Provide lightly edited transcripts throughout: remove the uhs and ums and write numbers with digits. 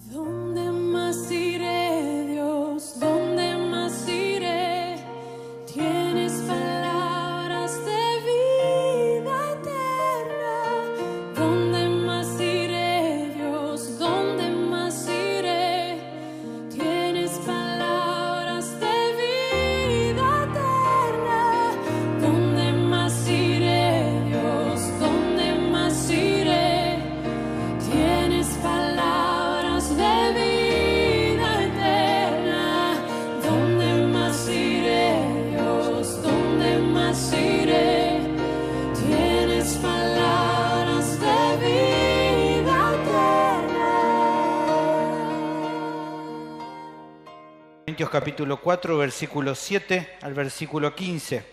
¿Dónde más iré, Dios? ¿Dónde más iré? Tienes palabras de vida eterna. ¿Dónde más iré, Dios? ¿Dónde más iré? Tienes palabras de vida eterna. ¿Dónde más iré, Dios? ¿Dónde más iré? Tienes palabras de vida eterna. ¿Dónde más iré, Dios? ¿Dónde más iré? Tienes palabras de vida eterna. Corintios capítulo 4, versículo 7 al versículo 15.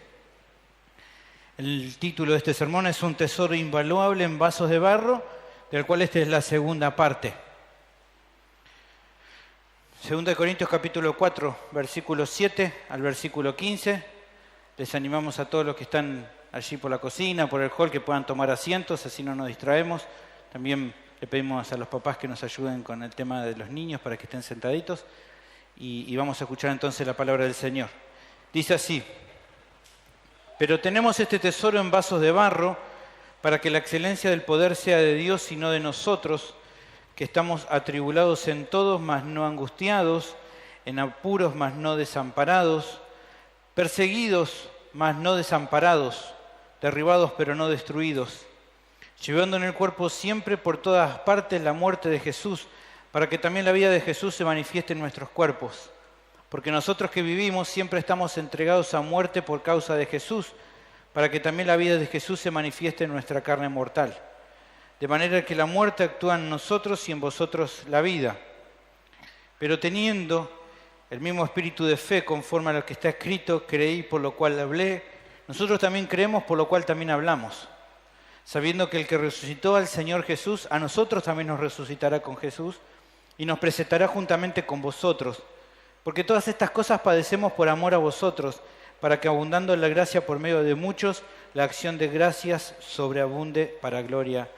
El título de este sermón es Un tesoro invaluable en vasos de barro, del cual esta es la segunda parte. 2 Corintios capítulo 4, versículo 7 al versículo 15. Les animamos a todos los que están allí por la cocina, por el hall, que puedan tomar asientos, así no nos distraemos. También le pedimos a los papás que nos ayuden con el tema de los niños para que estén sentaditos. Y vamos a escuchar entonces la palabra del Señor. Dice así: pero tenemos este tesoro en vasos de barro, para que la excelencia del poder sea de Dios y no de nosotros, que estamos atribulados en todos, mas no angustiados, en apuros, mas no desamparados, perseguidos, mas no desamparados, derribados, pero no destruidos, llevando en el cuerpo siempre por todas partes la muerte de Jesús, para que también la vida de Jesús se manifieste en nuestros cuerpos. Porque nosotros que vivimos siempre estamos entregados a muerte por causa de Jesús, para que también la vida de Jesús se manifieste en nuestra carne mortal. De manera que la muerte actúa en nosotros y en vosotros la vida. Pero teniendo el mismo espíritu de fe, conforme a lo que está escrito, creí por lo cual hablé, nosotros también creemos por lo cual también hablamos, sabiendo que el que resucitó al Señor Jesús, a nosotros también nos resucitará con Jesús y nos presentará juntamente con vosotros. Porque todas estas cosas padecemos por amor a vosotros, para que abundando en la gracia por medio de muchos, la acción de gracias sobreabunde para gloria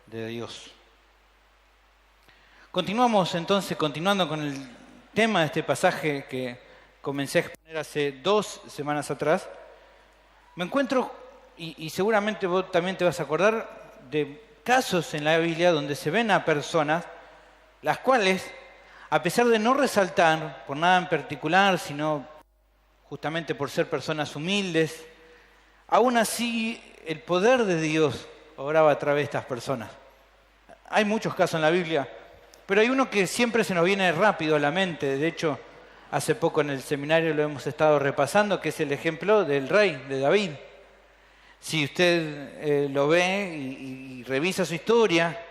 de Dios. Continuando con el tema de este pasaje que comencé a exponer hace 2 semanas atrás. Me encuentro, y seguramente vos también te vas a acordar, de casos en la Biblia donde se ven a personas las cuales, a pesar de no resaltar por nada en particular, sino justamente por ser personas humildes, aún así el poder de Dios obraba a través de estas personas. Hay muchos casos en la Biblia, pero hay uno que siempre se nos viene rápido a la mente. De hecho, hace poco en el seminario lo hemos estado repasando, que es el ejemplo del rey, de David. Si usted lo ve y revisa su historia,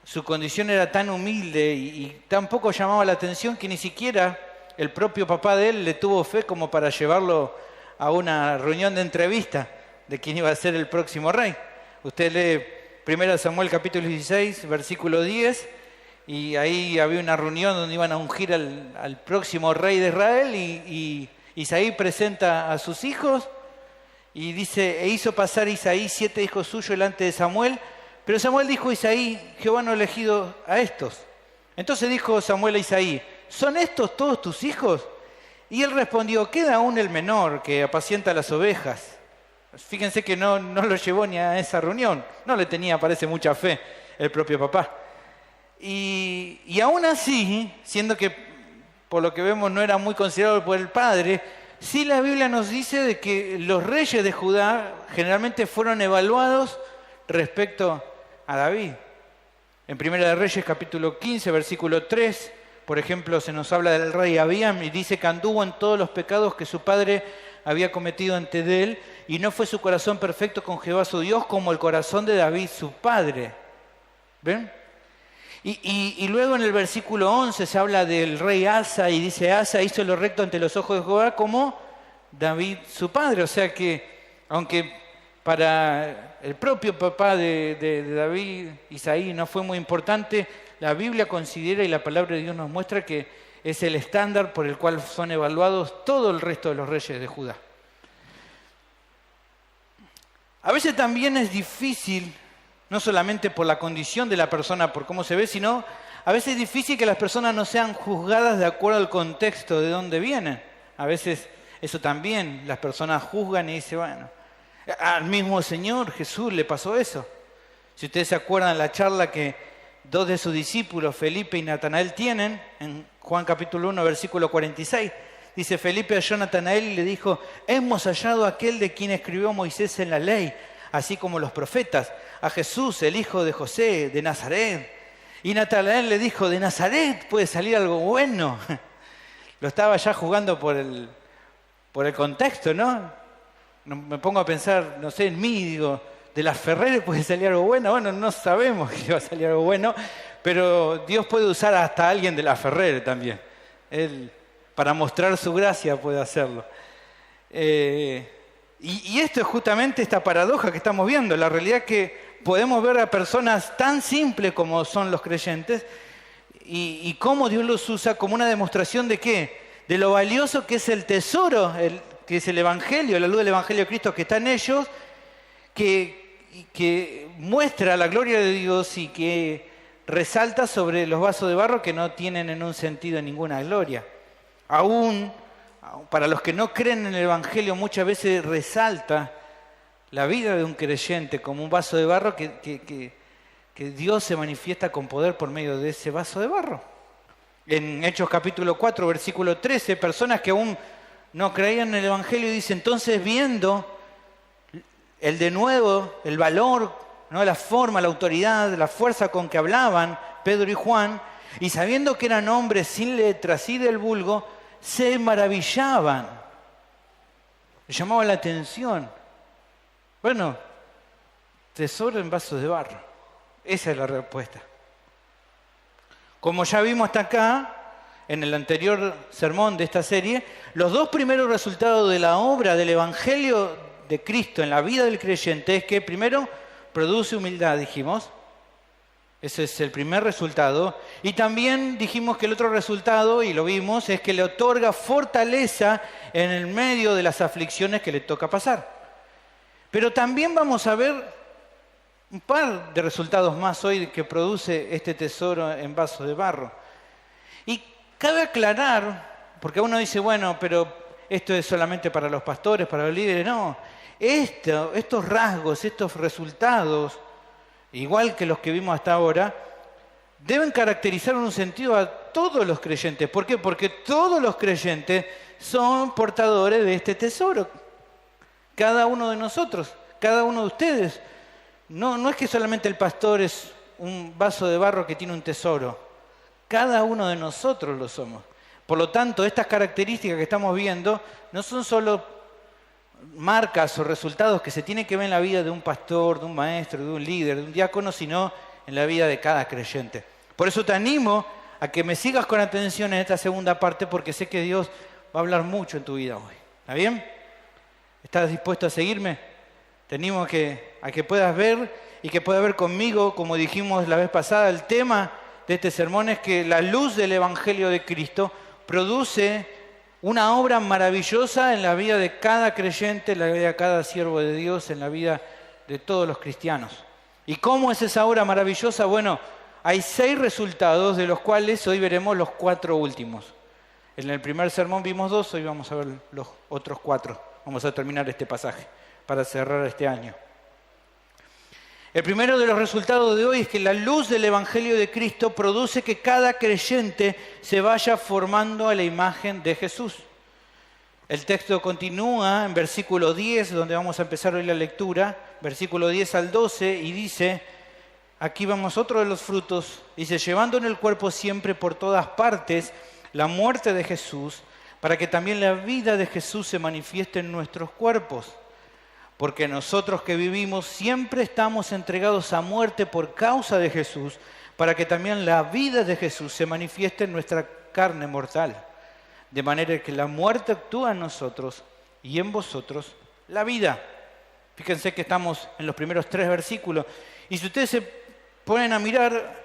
su condición era tan humilde y tan poco llamaba la atención que ni siquiera el propio papá de él le tuvo fe como para llevarlo a una reunión de entrevista de quién iba a ser el próximo rey. Usted lee 1 Samuel capítulo 16, versículo 10, y ahí había una reunión donde iban a ungir al próximo rey de Israel, y Isaí presenta a sus hijos y dice: e hizo pasar Isaí 7 hijos suyos delante de Samuel. Pero Samuel dijo a Isaí: Jehová no ha elegido a estos. Entonces dijo Samuel a Isaí: ¿son estos todos tus hijos? Y él respondió: queda aún el menor que apacienta las ovejas. Fíjense que no lo llevó ni a esa reunión. No le tenía, parece, mucha fe el propio papá. Y aún así, siendo que por lo que vemos no era muy considerado por el padre, sí la Biblia nos dice de que los reyes de Judá generalmente fueron evaluados respecto a David. En Primera de Reyes capítulo 15, versículo 3, por ejemplo, se nos habla del rey Abiam y dice que anduvo en todos los pecados que su padre había cometido ante de él, y no fue su corazón perfecto con Jehová su Dios como el corazón de David su padre. ¿Ven? Y luego en el versículo 11 se habla del rey Asa y dice: Asa hizo lo recto ante los ojos de Jehová como David su padre. O sea que, aunque para el propio papá de David, Isaí, no fue muy importante, la Biblia considera y la palabra de Dios nos muestra que es el estándar por el cual son evaluados todo el resto de los reyes de Judá. A veces también es difícil, no solamente por la condición de la persona, por cómo se ve, sino a veces es difícil que las personas no sean juzgadas de acuerdo al contexto de dónde vienen. A veces eso también, las personas juzgan y dicen, bueno, al mismo Señor Jesús le pasó eso. Si ustedes se acuerdan la charla que dos de sus discípulos, Felipe y Natanael, tienen, en Juan capítulo 1, versículo 46, dice, Felipe halló a Natanael y le dijo, hemos hallado a aquel de quien escribió Moisés en la ley, así como los profetas, a Jesús, el hijo de José, de Nazaret. Y Natanael le dijo, de Nazaret puede salir algo bueno. Lo estaba ya jugando por el contexto, ¿no? Me pongo a pensar, no sé, en mí, digo, de las Ferreres puede salir algo bueno. Bueno, no sabemos que va a salir algo bueno, pero Dios puede usar hasta a alguien de las Ferreres también. Él, para mostrar su gracia, puede hacerlo. Y esto es justamente esta paradoja que estamos viendo. La realidad es que podemos ver a personas tan simples como son los creyentes y cómo Dios los usa como una demostración de ¿qué? De lo valioso que es el tesoro, que es el Evangelio, la luz del Evangelio de Cristo que está en ellos, que muestra la gloria de Dios y que resalta sobre los vasos de barro que no tienen en un sentido ninguna gloria. Aún para los que no creen en el Evangelio muchas veces resalta la vida de un creyente como un vaso de barro que Dios se manifiesta con poder por medio de ese vaso de barro. En Hechos capítulo 4, versículo 13, personas que aún no creían en el Evangelio dicen, entonces viendo el denuedo, el valor, ¿no? La forma, la autoridad, la fuerza con que hablaban Pedro y Juan, y sabiendo que eran hombres sin letra, así del vulgo, se maravillaban. Les llamaba la atención. Bueno, tesoro en vasos de barro. Esa es la respuesta. Como ya vimos hasta acá, en el anterior sermón de esta serie, los dos primeros resultados de la obra del Evangelio de Cristo en la vida del creyente es que primero produce humildad, dijimos. Ese es el primer resultado. Y también dijimos que el otro resultado, y lo vimos, es que le otorga fortaleza en el medio de las aflicciones que le toca pasar. Pero también vamos a ver un par de resultados más hoy que produce este tesoro en vasos de barro. Y cabe aclarar, porque uno dice, bueno, pero esto es solamente para los pastores, para los líderes. No, estos rasgos, estos resultados, igual que los que vimos hasta ahora, deben caracterizar en un sentido a todos los creyentes. ¿Por qué? Porque todos los creyentes son portadores de este tesoro. Cada uno de nosotros, cada uno de ustedes. No es que solamente el pastor es un vaso de barro que tiene un tesoro. Cada uno de nosotros lo somos. Por lo tanto, estas características que estamos viendo no son solo marcas o resultados que se tienen que ver en la vida de un pastor, de un maestro, de un líder, de un diácono, sino en la vida de cada creyente. Por eso te animo a que me sigas con atención en esta segunda parte, porque sé que Dios va a hablar mucho en tu vida hoy. ¿Está bien? ¿Estás dispuesto a seguirme? Te animo a que puedas ver y que puedas ver conmigo, como dijimos la vez pasada, el tema de este sermón es que la luz del Evangelio de Cristo produce una obra maravillosa en la vida de cada creyente, en la vida de cada siervo de Dios, en la vida de todos los cristianos. ¿Y cómo es esa obra maravillosa? Bueno, hay 6 resultados, de los cuales hoy veremos los 4 últimos. En el primer sermón vimos 2, hoy vamos a ver los otros 4. Vamos a terminar este pasaje para cerrar este año. El primero de los resultados de hoy es que la luz del Evangelio de Cristo produce que cada creyente se vaya formando a la imagen de Jesús. El texto continúa en versículo 10, donde vamos a empezar hoy la lectura, versículo 10 al 12, y dice, aquí vamos otro de los frutos, dice, llevando en el cuerpo siempre por todas partes la muerte de Jesús, para que también la vida de Jesús se manifieste en nuestros cuerpos. Porque nosotros que vivimos siempre estamos entregados a muerte por causa de Jesús, para que también la vida de Jesús se manifieste en nuestra carne mortal. De manera que la muerte actúa en nosotros y en vosotros la vida. Fíjense que estamos en los primeros 3 versículos. Y si ustedes se ponen a mirar,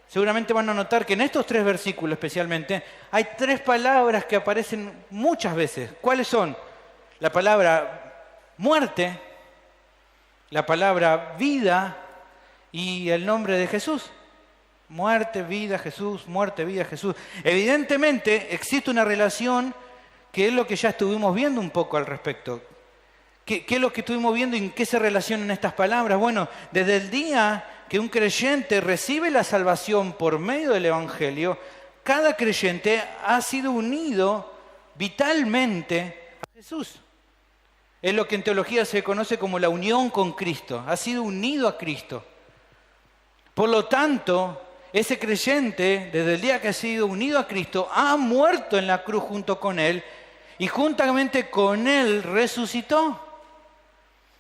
seguramente van a notar que en estos 3 versículos especialmente hay 3 palabras que aparecen muchas veces. ¿Cuáles son? La palabra muerte, la palabra vida y el nombre de Jesús. Muerte, vida, Jesús, muerte, vida, Jesús. Evidentemente existe una relación que es lo que ya estuvimos viendo un poco al respecto. ¿Qué es lo que estuvimos viendo y en qué se relacionan estas palabras? Bueno, desde el día que un creyente recibe la salvación por medio del Evangelio, cada creyente ha sido unido vitalmente a Jesús. Es lo que en teología se conoce como la unión con Cristo. Ha sido unido a Cristo. Por lo tanto, ese creyente, desde el día que ha sido unido a Cristo, ha muerto en la cruz junto con Él y juntamente con Él resucitó.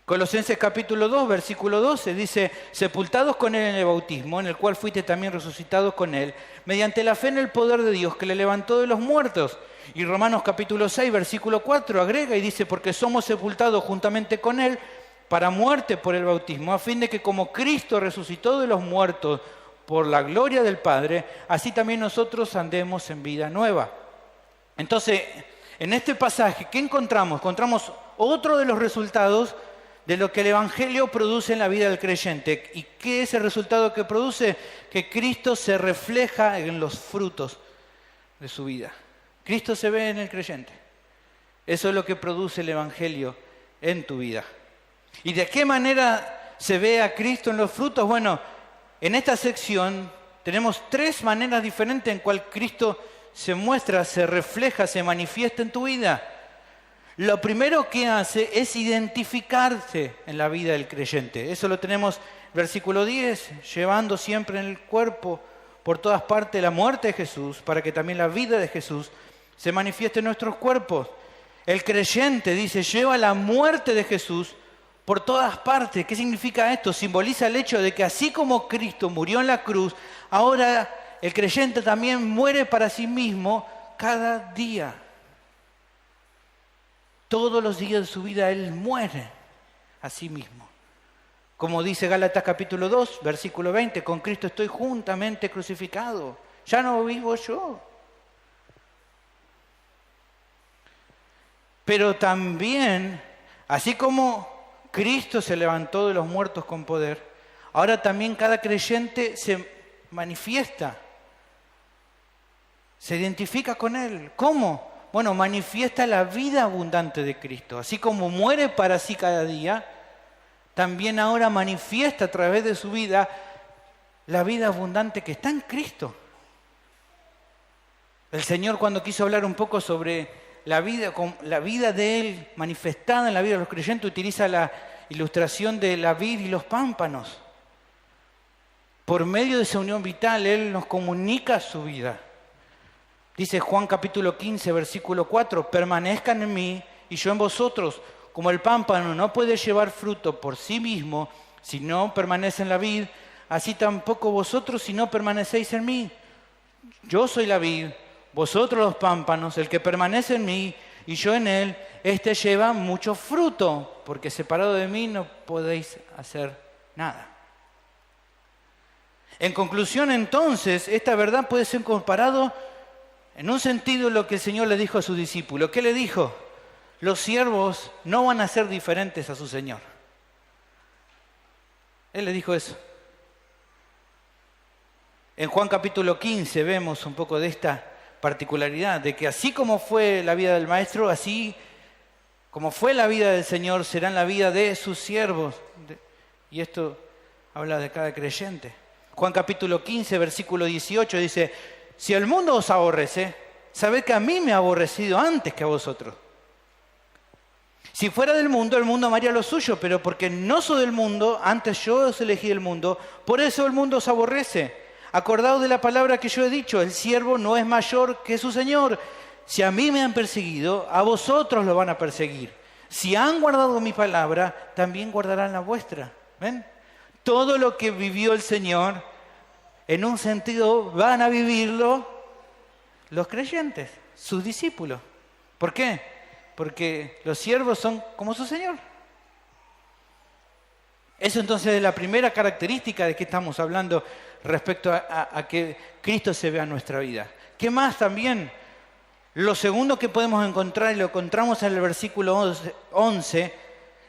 Colosenses capítulo 2, versículo 12 dice, sepultados con Él en el bautismo, en el cual fuiste también resucitados con Él, mediante la fe en el poder de Dios que le levantó de los muertos. Y Romanos capítulo 6, versículo 4 agrega y dice, porque somos sepultados juntamente con Él para muerte por el bautismo, a fin de que como Cristo resucitó de los muertos por la gloria del Padre, así también nosotros andemos en vida nueva. Entonces, en este pasaje, ¿qué encontramos? Encontramos otro de los resultados de lo que el Evangelio produce en la vida del creyente. ¿Y qué es el resultado que produce? Que Cristo se refleja en los frutos de su vida. Cristo se ve en el creyente. Eso es lo que produce el Evangelio en tu vida. ¿Y de qué manera se ve a Cristo en los frutos? Bueno, en esta sección tenemos 3 maneras diferentes en cual Cristo se muestra, se refleja, se manifiesta en tu vida. Lo primero que hace es identificarse en la vida del creyente. Eso lo tenemos, versículo 10, llevando siempre en el cuerpo por todas partes la muerte de Jesús, para que también la vida de Jesús se manifieste en nuestros cuerpos. El creyente, dice, lleva la muerte de Jesús por todas partes. ¿Qué significa esto? Simboliza el hecho de que así como Cristo murió en la cruz, ahora el creyente también muere para sí mismo cada día. Todos los días de su vida Él muere a sí mismo. Como dice Gálatas capítulo 2, versículo 20, con Cristo estoy juntamente crucificado. Ya no vivo yo. Pero también, así como Cristo se levantó de los muertos con poder, ahora también cada creyente se manifiesta, se identifica con Él. ¿Cómo? Bueno, manifiesta la vida abundante de Cristo. Así como muere para sí cada día, también ahora manifiesta a través de su vida la vida abundante que está en Cristo. El Señor, cuando quiso hablar un poco sobre la vida de Él manifestada en la vida de los creyentes, utiliza la ilustración de la vid y los pámpanos. Por medio de esa unión vital, Él nos comunica su vida. Dice Juan capítulo 15, versículo 4, permanezcan en mí y yo en vosotros, como el pámpano no puede llevar fruto por sí mismo si no permanece en la vid, así tampoco vosotros si no permanecéis en mí. Yo soy la vid, vosotros los pámpanos, el que permanece en mí y yo en él, este lleva mucho fruto, porque separado de mí no podéis hacer nada. En conclusión, entonces, esta verdad puede ser comparado en un sentido lo que el Señor le dijo a sus discípulos. ¿Qué le dijo? Los siervos no van a ser diferentes a su Señor. Él le dijo eso. En Juan capítulo 15 vemos un poco de esta particularidad, de que así como fue la vida del Maestro, así como fue la vida del Señor, será la vida de sus siervos. Y esto habla de cada creyente. Juan capítulo 15, versículo 18 dice, si el mundo os aborrece, sabed que a mí me ha aborrecido antes que a vosotros. Si fuera del mundo, el mundo amaría lo suyo, pero porque no soy del mundo, antes yo os elegí del mundo, por eso el mundo os aborrece. Acordaos de la palabra que yo he dicho, el siervo no es mayor que su Señor. Si a mí me han perseguido, a vosotros lo van a perseguir. Si han guardado mi palabra, también guardarán la vuestra. ¿Ven? Todo lo que vivió el Señor, en un sentido, van a vivirlo los creyentes, sus discípulos. ¿Por qué? Porque los siervos son como su Señor. Eso entonces es la primera característica de que estamos hablando respecto a que Cristo se vea en nuestra vida. ¿Qué más también? Lo segundo que podemos encontrar, y lo encontramos en el versículo 11,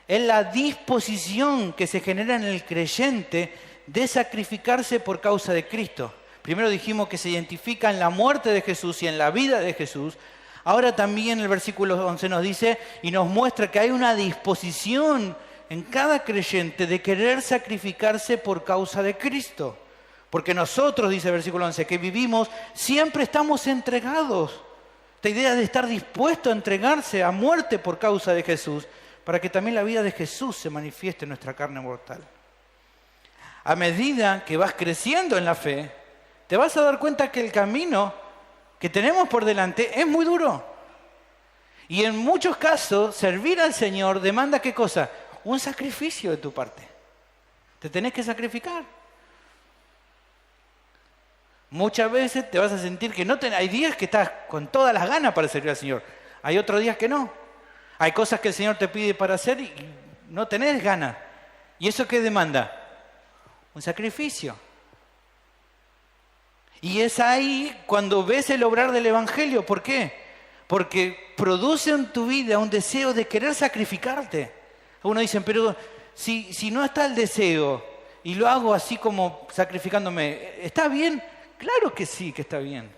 es la disposición que se genera en el creyente de sacrificarse por causa de Cristo. Primero dijimos que se identifica en la muerte de Jesús y en la vida de Jesús. Ahora también el versículo 11 nos dice y nos muestra que hay una disposición en cada creyente de querer sacrificarse por causa de Cristo. Porque nosotros, dice el versículo 11, que vivimos, siempre estamos entregados. Esta idea de estar dispuesto a entregarse a muerte por causa de Jesús, para que también la vida de Jesús se manifieste en nuestra carne mortal. A medida que vas creciendo en la fe, te vas a dar cuenta que el camino que tenemos por delante es muy duro. Y en muchos casos, servir al Señor demanda ¿qué cosa? Un sacrificio de tu parte. Te tenés que sacrificar. Muchas veces te vas a sentir que hay días que estás con todas las ganas para servir al Señor. Hay otros días que no. Hay cosas que el Señor te pide para hacer y no tenés ganas. ¿Y eso qué demanda? Un sacrificio. Y es ahí cuando ves el obrar del Evangelio. ¿Por qué? Porque produce en tu vida un deseo de querer sacrificarte. Algunos dicen, pero si no está el deseo y lo hago así como sacrificándome, ¿está bien? Claro que sí, que está bien.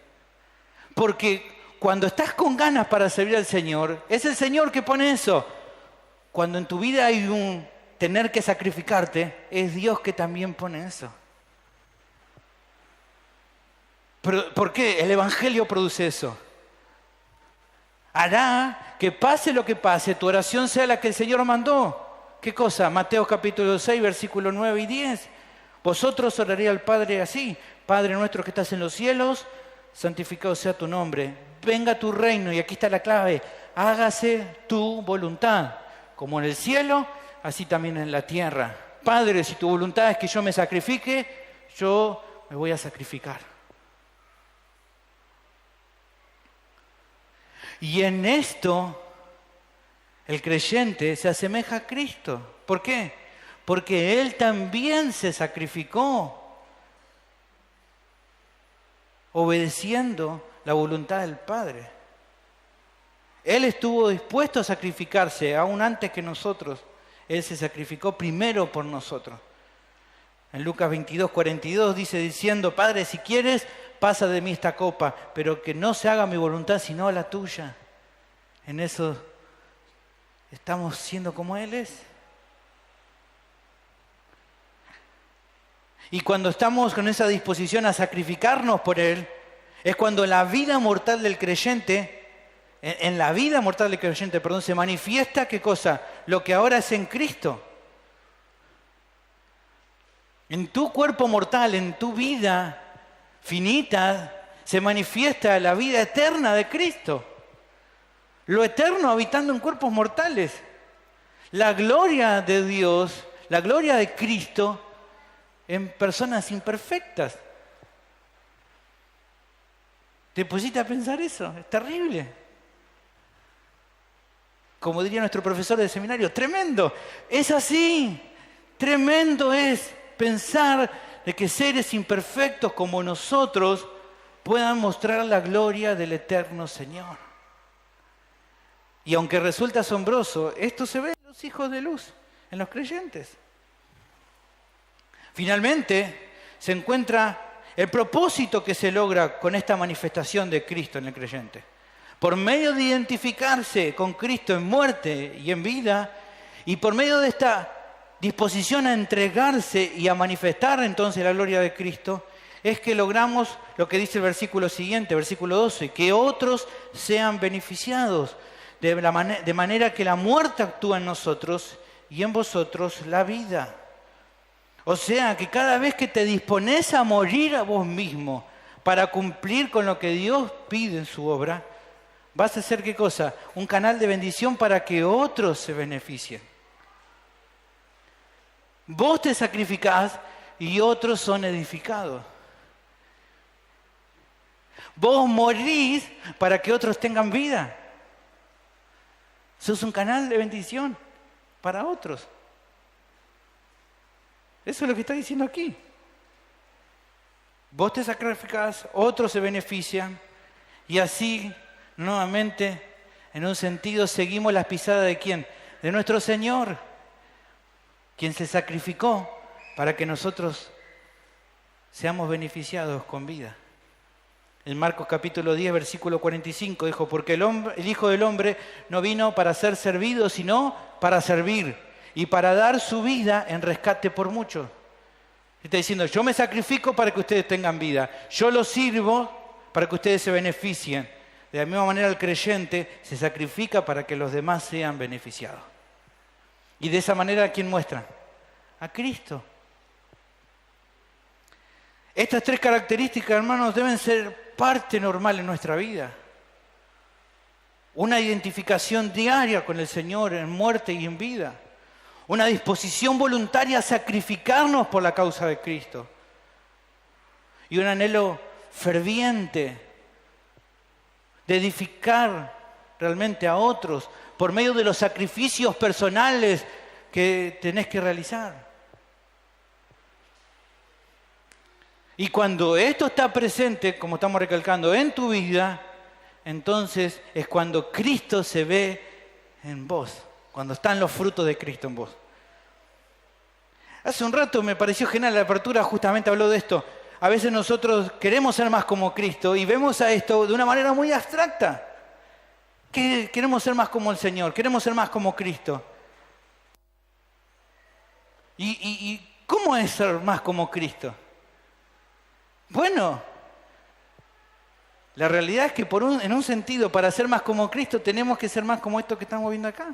Porque cuando estás con ganas para servir al Señor, es el Señor que pone eso. Cuando en tu vida hay un tener que sacrificarte, es Dios que también pone eso. Pero, ¿por qué? El Evangelio produce eso. Hará que pase lo que pase, tu oración sea la que el Señor mandó. ¿Qué cosa? Mateo capítulo 6, versículos 9 y 10. Vosotros oraréis al Padre así: Padre nuestro que estás en los cielos, santificado sea tu nombre. Venga tu reino, y aquí está la clave: hágase tu voluntad, como en el cielo, así también en la tierra. Padre, si tu voluntad es que yo me sacrifique, yo me voy a sacrificar. Y en esto, el creyente se asemeja a Cristo. ¿Por qué? Porque Él también se sacrificó, obedeciendo la voluntad del Padre. Él estuvo dispuesto a sacrificarse aún antes que nosotros. Él se sacrificó primero por nosotros. En Lucas 22, 42 dice diciendo: Padre, si quieres, pasa de mí esta copa, pero que no se haga mi voluntad sino la tuya. En eso estamos siendo como Él es. Y cuando estamos con esa disposición a sacrificarnos por Él, es cuando la vida mortal del creyente, en la vida mortal del creyente, se manifiesta ¿qué cosa? Lo que ahora es en Cristo. En tu cuerpo mortal, en tu vida finita, se manifiesta la vida eterna de Cristo. Lo eterno habitando en cuerpos mortales. La gloria de Dios, la gloria de Cristo en personas imperfectas. ¿Te pusiste a pensar eso? Es terrible. Como diría nuestro profesor de seminario, tremendo. Es así. Tremendo es pensar de que seres imperfectos como nosotros puedan mostrar la gloria del eterno Señor. Y aunque resulta asombroso, esto se ve en los hijos de luz, en los creyentes. Finalmente, se encuentra el propósito que se logra con esta manifestación de Cristo en el creyente. Por medio de identificarse con Cristo en muerte y en vida, y por medio de esta disposición a entregarse y a manifestar entonces la gloria de Cristo, es que logramos lo que dice el versículo siguiente, versículo 12, que otros sean beneficiados, de manera que la muerte actúa en nosotros y en vosotros la vida. O sea, que cada vez que te dispones a morir a vos mismo para cumplir con lo que Dios pide en su obra, vas a ser ¿qué cosa? Un canal de bendición para que otros se beneficien. Vos te sacrificás y otros son edificados. Vos morís para que otros tengan vida. Sos un canal de bendición para otros. Eso es lo que está diciendo aquí. Vos te sacrificás, otros se benefician, y así, nuevamente, en un sentido, seguimos las pisadas de ¿quién? De nuestro Señor, quien se sacrificó para que nosotros seamos beneficiados con vida. En Marcos capítulo 10, versículo 45 dijo, porque el Hijo del Hombre no vino para ser servido, sino para servir y para dar su vida en rescate por muchos. Está diciendo, yo me sacrifico para que ustedes tengan vida. Yo los sirvo para que ustedes se beneficien. De la misma manera el creyente se sacrifica para que los demás sean beneficiados. Y de esa manera, ¿a quién muestra? A Cristo. Estas tres características, hermanos, deben ser parte normal en nuestra vida. Una identificación diaria con el Señor en muerte y en vida. Una disposición voluntaria a sacrificarnos por la causa de Cristo. Y un anhelo ferviente de edificar realmente a otros por medio de los sacrificios personales que tenés que realizar. Y cuando esto está presente, como estamos recalcando, en tu vida, entonces es cuando Cristo se ve en vos, cuando están los frutos de Cristo en vos. Hace un rato me pareció genial, la apertura justamente habló de esto. A veces nosotros queremos ser más como Cristo y vemos a esto de una manera muy abstracta. Que queremos ser más como el Señor, queremos ser más como Cristo. ¿Y cómo es ser más como Cristo? Bueno, la realidad es que en un sentido, para ser más como Cristo, tenemos que ser más como esto que estamos viendo acá.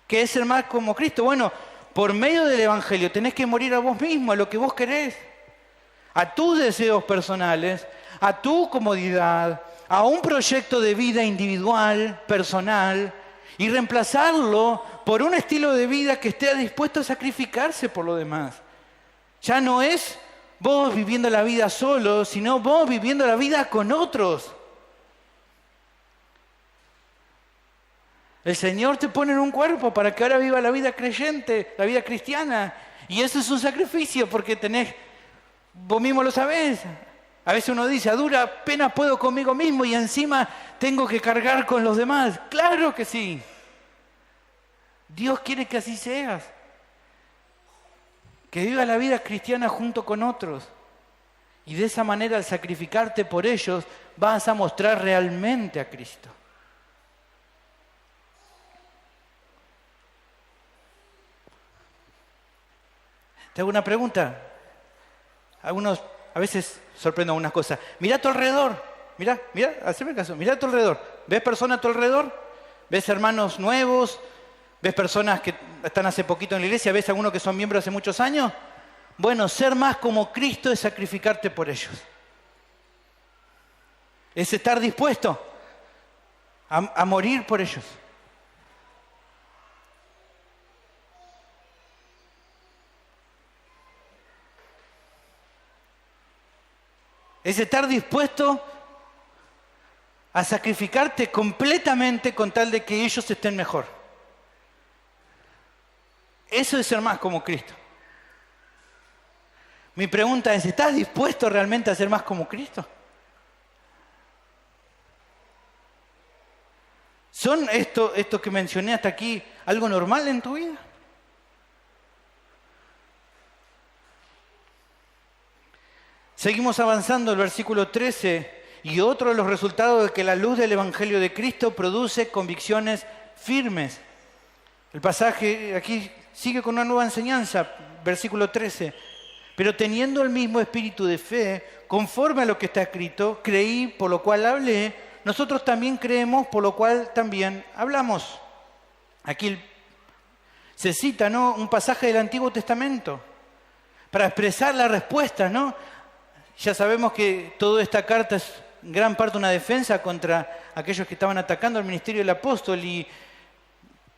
¿Qué es ser más como Cristo? Bueno, por medio del Evangelio tenés que morir a vos mismo, a lo que vos querés, a tus deseos personales, a tu comodidad, a un proyecto de vida individual, personal, y reemplazarlo por un estilo de vida que esté dispuesto a sacrificarse por lo demás. Ya no es vos viviendo la vida solo, sino vos viviendo la vida con otros. El Señor te pone en un cuerpo para que ahora viva la vida creyente, la vida cristiana. Y eso es un sacrificio porque vos mismo lo sabés. A veces uno dice, a dura pena puedo conmigo mismo y encima tengo que cargar con los demás. ¡Claro que sí! Dios quiere que así seas. Que vivas la vida cristiana junto con otros. Y de esa manera, al sacrificarte por ellos, vas a mostrar realmente a Cristo. Te hago una pregunta. Algunos a veces sorprenden algunas cosas. Mirá a tu alrededor. Mirá, haceme caso. Mirá a tu alrededor. ¿Ves personas a tu alrededor? ¿Ves hermanos nuevos? ¿Ves personas que están hace poquito en la iglesia? ¿Ves algunos que son miembros hace muchos años? Bueno, ser más como Cristo es sacrificarte por ellos. Es estar dispuesto a morir por ellos. Es estar dispuesto a sacrificarte completamente con tal de que ellos estén mejor. Eso es ser más como Cristo. Mi pregunta es, ¿estás dispuesto realmente a ser más como Cristo? ¿Son esto que mencioné hasta aquí algo normal en tu vida? Seguimos avanzando el versículo 13. Y otro de los resultados de que la luz del Evangelio de Cristo produce convicciones firmes. El pasaje aquí sigue con una nueva enseñanza, versículo 13. Pero teniendo el mismo espíritu de fe, conforme a lo que está escrito, creí, por lo cual hablé, nosotros también creemos, por lo cual también hablamos. Aquí se cita, ¿no?, un pasaje del Antiguo Testamento para expresar la respuesta, ¿no? Ya sabemos que toda esta carta es en gran parte una defensa contra aquellos que estaban atacando al ministerio del apóstol, y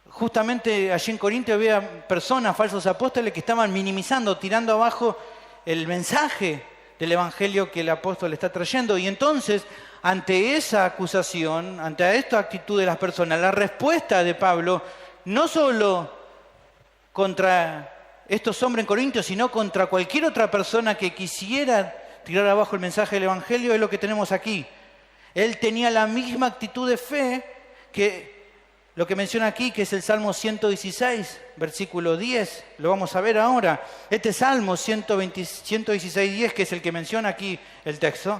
justamente allí en Corinto había personas, falsos apóstoles, que estaban minimizando, tirando abajo el mensaje del evangelio que el apóstol está trayendo. Y entonces, ante esa acusación, ante esta actitud de las personas, la respuesta de Pablo, no solo contra estos hombres en Corinto, sino contra cualquier otra persona que quisiera tirar abajo el mensaje del evangelio, es lo que tenemos aquí. Él tenía la misma actitud de fe que lo que menciona aquí, que es el Salmo 116, versículo 10, lo vamos a ver ahora. Este Salmo 116, 10, que es el que menciona aquí el texto,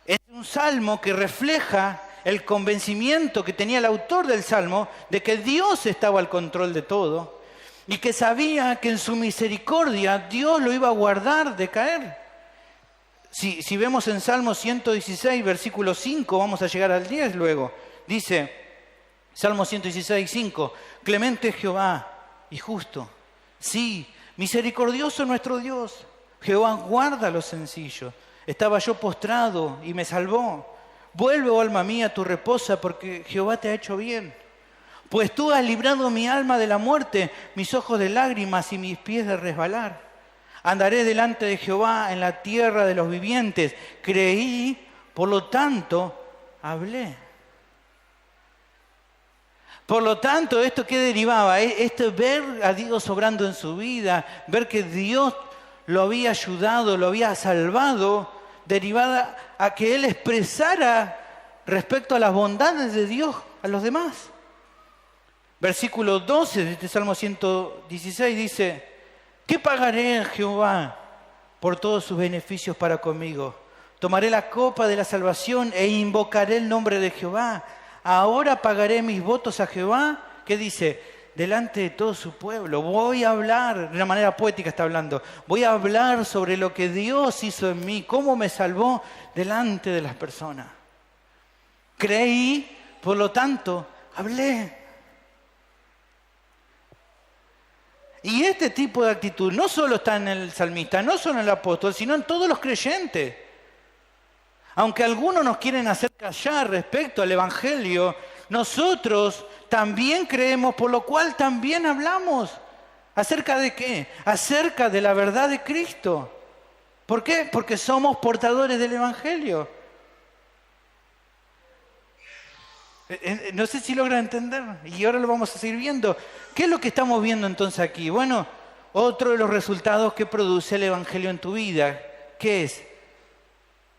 es un salmo que refleja el convencimiento que tenía el autor del Salmo de que Dios estaba al control de todo y que sabía que en su misericordia Dios lo iba a guardar de caer. Si vemos en Salmo 116, versículo 5, vamos a llegar al 10 luego, dice... Salmo 116, 5. Clemente Jehová y justo. Sí, misericordioso nuestro Dios. Jehová guarda a los sencillos. Estaba yo postrado y me salvó. Vuelve, oh alma mía, tu reposa, porque Jehová te ha hecho bien. Pues tú has librado mi alma de la muerte, mis ojos de lágrimas y mis pies de resbalar. Andaré delante de Jehová en la tierra de los vivientes. Creí, por lo tanto, hablé. Por lo tanto, ¿esto qué derivaba? Esto es ver a Dios obrando en su vida, ver que Dios lo había ayudado, lo había salvado, derivada a que Él expresara respecto a las bondades de Dios a los demás. Versículo 12 de este Salmo 116 dice, ¿qué pagaré a Jehová por todos sus beneficios para conmigo? Tomaré la copa de la salvación e invocaré el nombre de Jehová. Ahora pagaré mis votos a Jehová, ¿qué dice? Delante de todo su pueblo. Voy a hablar, de una manera poética está hablando, voy a hablar sobre lo que Dios hizo en mí, cómo me salvó delante de las personas. Creí, por lo tanto, hablé. Y este tipo de actitud no solo está en el salmista, no solo en el apóstol, sino en todos los creyentes. Aunque algunos nos quieren hacer callar respecto al Evangelio, nosotros también creemos, por lo cual también hablamos. ¿Acerca de qué? Acerca de la verdad de Cristo. ¿Por qué? Porque somos portadores del Evangelio. No sé si logra entender, y ahora lo vamos a seguir viendo. ¿Qué es lo que estamos viendo entonces aquí? Bueno, otro de los resultados que produce el Evangelio en tu vida, ¿qué es?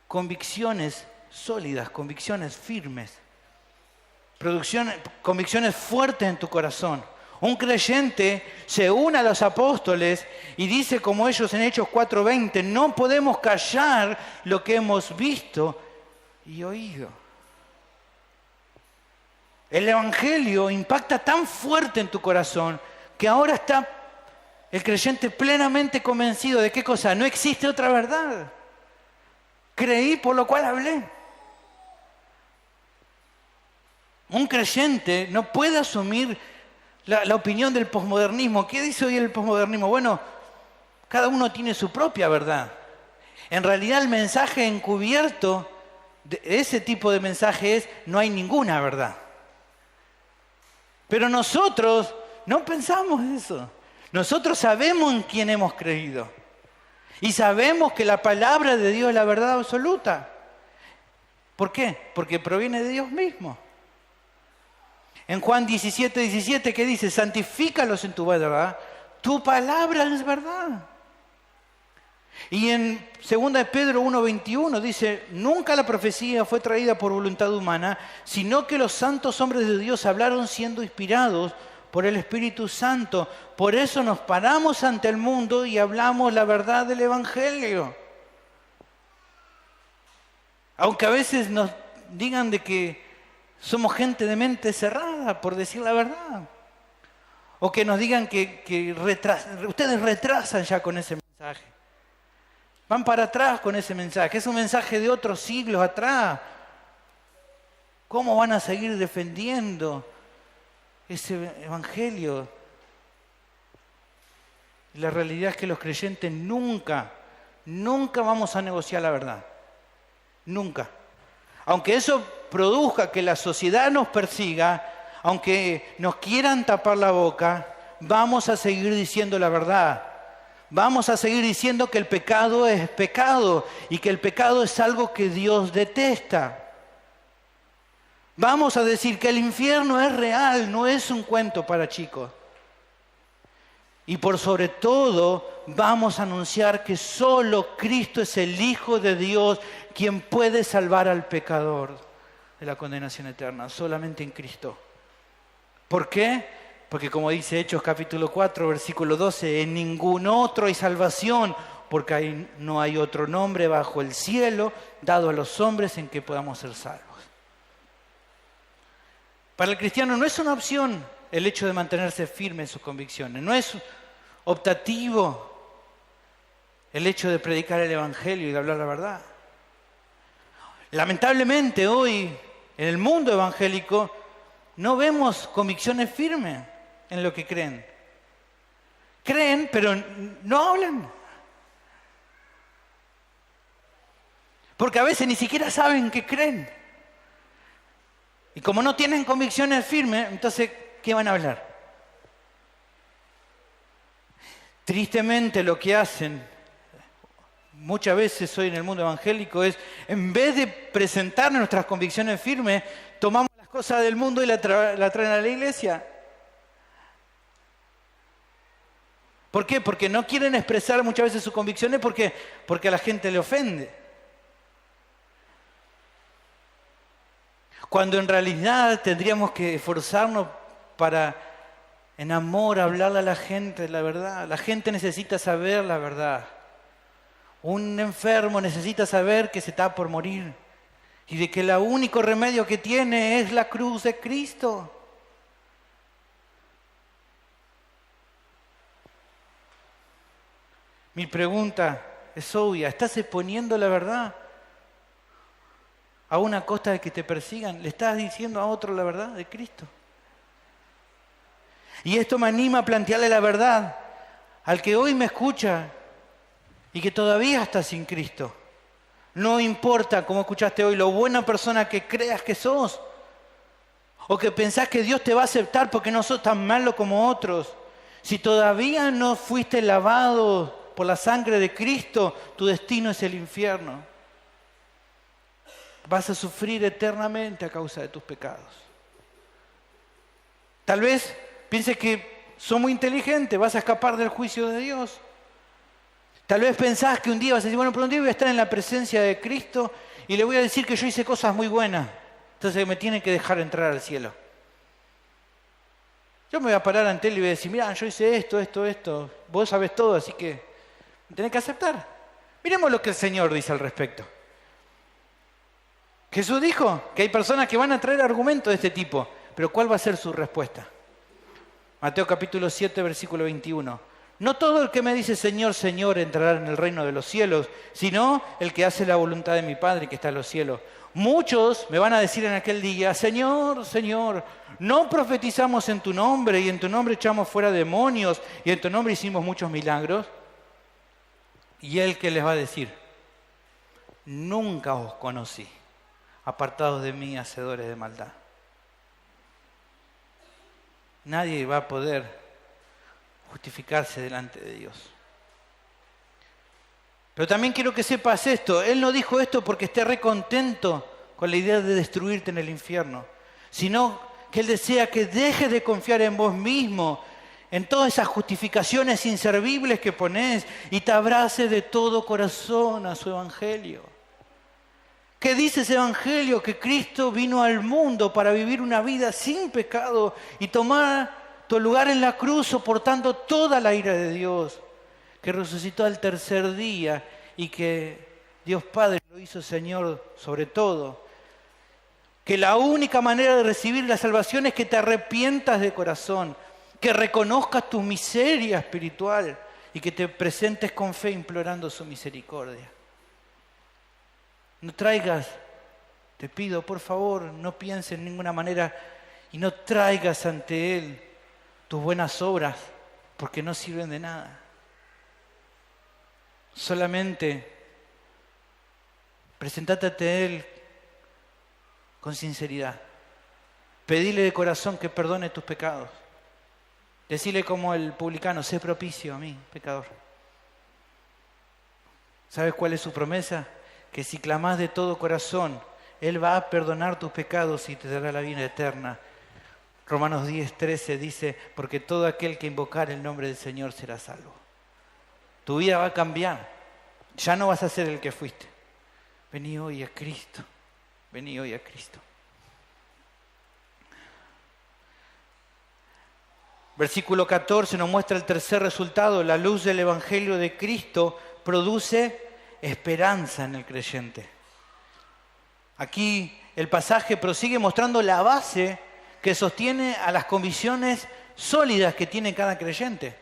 Convicciones sólidas, convicciones firmes, convicciones fuertes en tu corazón. Un creyente se une a los apóstoles y dice como ellos en Hechos 4:20, no podemos callar lo que hemos visto y oído. El Evangelio impacta tan fuerte en tu corazón que ahora está el creyente plenamente convencido de qué cosa, no existe otra verdad. Creí, por lo cual hablé. Un creyente no puede asumir la opinión del posmodernismo. ¿Qué dice hoy el posmodernismo? Bueno, cada uno tiene su propia verdad. En realidad el mensaje encubierto de ese tipo de mensaje es no hay ninguna verdad. Pero nosotros no pensamos eso. Nosotros sabemos en quién hemos creído. Y sabemos que la palabra de Dios es la verdad absoluta. ¿Por qué? Porque proviene de Dios mismo. En Juan 17:17, ¿qué dice? Santifícalos en tu verdad. Tu palabra es verdad. Y en 2 Pedro 1:21 dice, nunca la profecía fue traída por voluntad humana, sino que los santos hombres de Dios hablaron siendo inspirados por el Espíritu Santo. Por eso nos paramos ante el mundo y hablamos la verdad del Evangelio. Aunque a veces nos digan de que somos gente de mente cerrada, por decir la verdad. O que nos digan que ustedes retrasan ya con ese mensaje. Van para atrás con ese mensaje. Es un mensaje de otros siglos atrás. ¿Cómo van a seguir defendiendo ese evangelio? La realidad es que los creyentes nunca vamos a negociar la verdad. Nunca. Aunque eso produzca que la sociedad nos persiga, aunque nos quieran tapar la boca, vamos a seguir diciendo la verdad. Vamos a seguir diciendo que el pecado es pecado y que el pecado es algo que Dios detesta. Vamos a decir que el infierno es real, no es un cuento para chicos. Y por sobre todo, vamos a anunciar que solo Cristo es el Hijo de Dios quien puede salvar al pecador de la condenación eterna, solamente en Cristo. ¿Por qué? Porque como dice Hechos capítulo 4, versículo 12, en ningún otro hay salvación, porque no hay otro nombre bajo el cielo dado a los hombres en que podamos ser salvos. Para el cristiano no es una opción el hecho de mantenerse firme en sus convicciones, no es optativo el hecho de predicar el evangelio y de hablar la verdad. Lamentablemente hoy en el mundo evangélico no vemos convicciones firmes en lo que creen. Creen, pero no hablan. Porque a veces ni siquiera saben que creen. Y como no tienen convicciones firmes, entonces, ¿qué van a hablar? Tristemente lo que hacen muchas veces hoy en el mundo evangélico es, en vez de presentar nuestras convicciones firmes, tomamos las cosas del mundo y la traen a la iglesia. ¿Por qué? Porque no quieren expresar muchas veces sus convicciones porque a la gente le ofende. Cuando en realidad tendríamos que esforzarnos para, en amor, hablarle a la gente la verdad. La gente necesita saber la verdad. Un enfermo necesita saber que se está por morir y de que el único remedio que tiene es la cruz de Cristo. Mi pregunta es obvia, ¿estás exponiendo la verdad a una costa de que te persigan? ¿Le estás diciendo a otro la verdad de Cristo? Y esto me anima a plantearle la verdad al que hoy me escucha y que todavía está sin Cristo. No importa, como escuchaste hoy, lo buena persona que creas que sos, o que pensás que Dios te va a aceptar porque no sos tan malo como otros. Si todavía no fuiste lavado por la sangre de Cristo, tu destino es el infierno. Vas a sufrir eternamente a causa de tus pecados. Tal vez pienses que sos muy inteligente, vas a escapar del juicio de Dios. Tal vez pensás que un día vas a decir, bueno, pero un día voy a estar en la presencia de Cristo y le voy a decir que yo hice cosas muy buenas, entonces me tienen que dejar entrar al cielo. Yo me voy a parar ante él y voy a decir, mira, yo hice esto, vos sabés todo, así que me tenés que aceptar. Miremos lo que el Señor dice al respecto. Jesús dijo que hay personas que van a traer argumentos de este tipo, pero ¿cuál va a ser su respuesta? Mateo capítulo 7, versículo 21. No todo el que me dice Señor, Señor entrará en el reino de los cielos, sino el que hace la voluntad de mi Padre que está en los cielos. Muchos me van a decir en aquel día, Señor, Señor, no profetizamos en tu nombre y en tu nombre echamos fuera demonios y en tu nombre hicimos muchos milagros. Y él que les va a decir, nunca os conocí, apartados de mí, hacedores de maldad. Nadie va a poder justificarse delante de Dios. Pero también quiero que sepas esto, Él no dijo esto porque esté recontento con la idea de destruirte en el infierno, sino que Él desea que dejes de confiar en vos mismo, en todas esas justificaciones inservibles que ponés y te abraces de todo corazón a su evangelio. ¿Qué dice ese evangelio? Que Cristo vino al mundo para vivir una vida sin pecado y tomar tu lugar en la cruz soportando toda la ira de Dios, que resucitó al tercer día y que Dios Padre lo hizo Señor sobre todo. Que la única manera de recibir la salvación es que te arrepientas de corazón, que reconozcas tu miseria espiritual y que te presentes con fe implorando su misericordia. No traigas, te pido por favor, no pienses en ninguna manera y no traigas ante Él tus buenas obras, porque no sirven de nada. Solamente presentate ante Él con sinceridad. Pedile de corazón que perdone tus pecados. Decile como el publicano, sé propicio a mí, pecador. ¿Sabes cuál es su promesa? Que si clamás de todo corazón, Él va a perdonar tus pecados y te dará la vida eterna. Romanos 10:13 dice, porque todo aquel que invocar el nombre del Señor será salvo. Tu vida va a cambiar. Ya no vas a ser el que fuiste. Vení hoy a Cristo. Vení hoy a Cristo. Versículo 14 nos muestra el tercer resultado. La luz del Evangelio de Cristo produce esperanza en el creyente. Aquí el pasaje prosigue mostrando la base que sostiene a las convicciones sólidas que tiene cada creyente.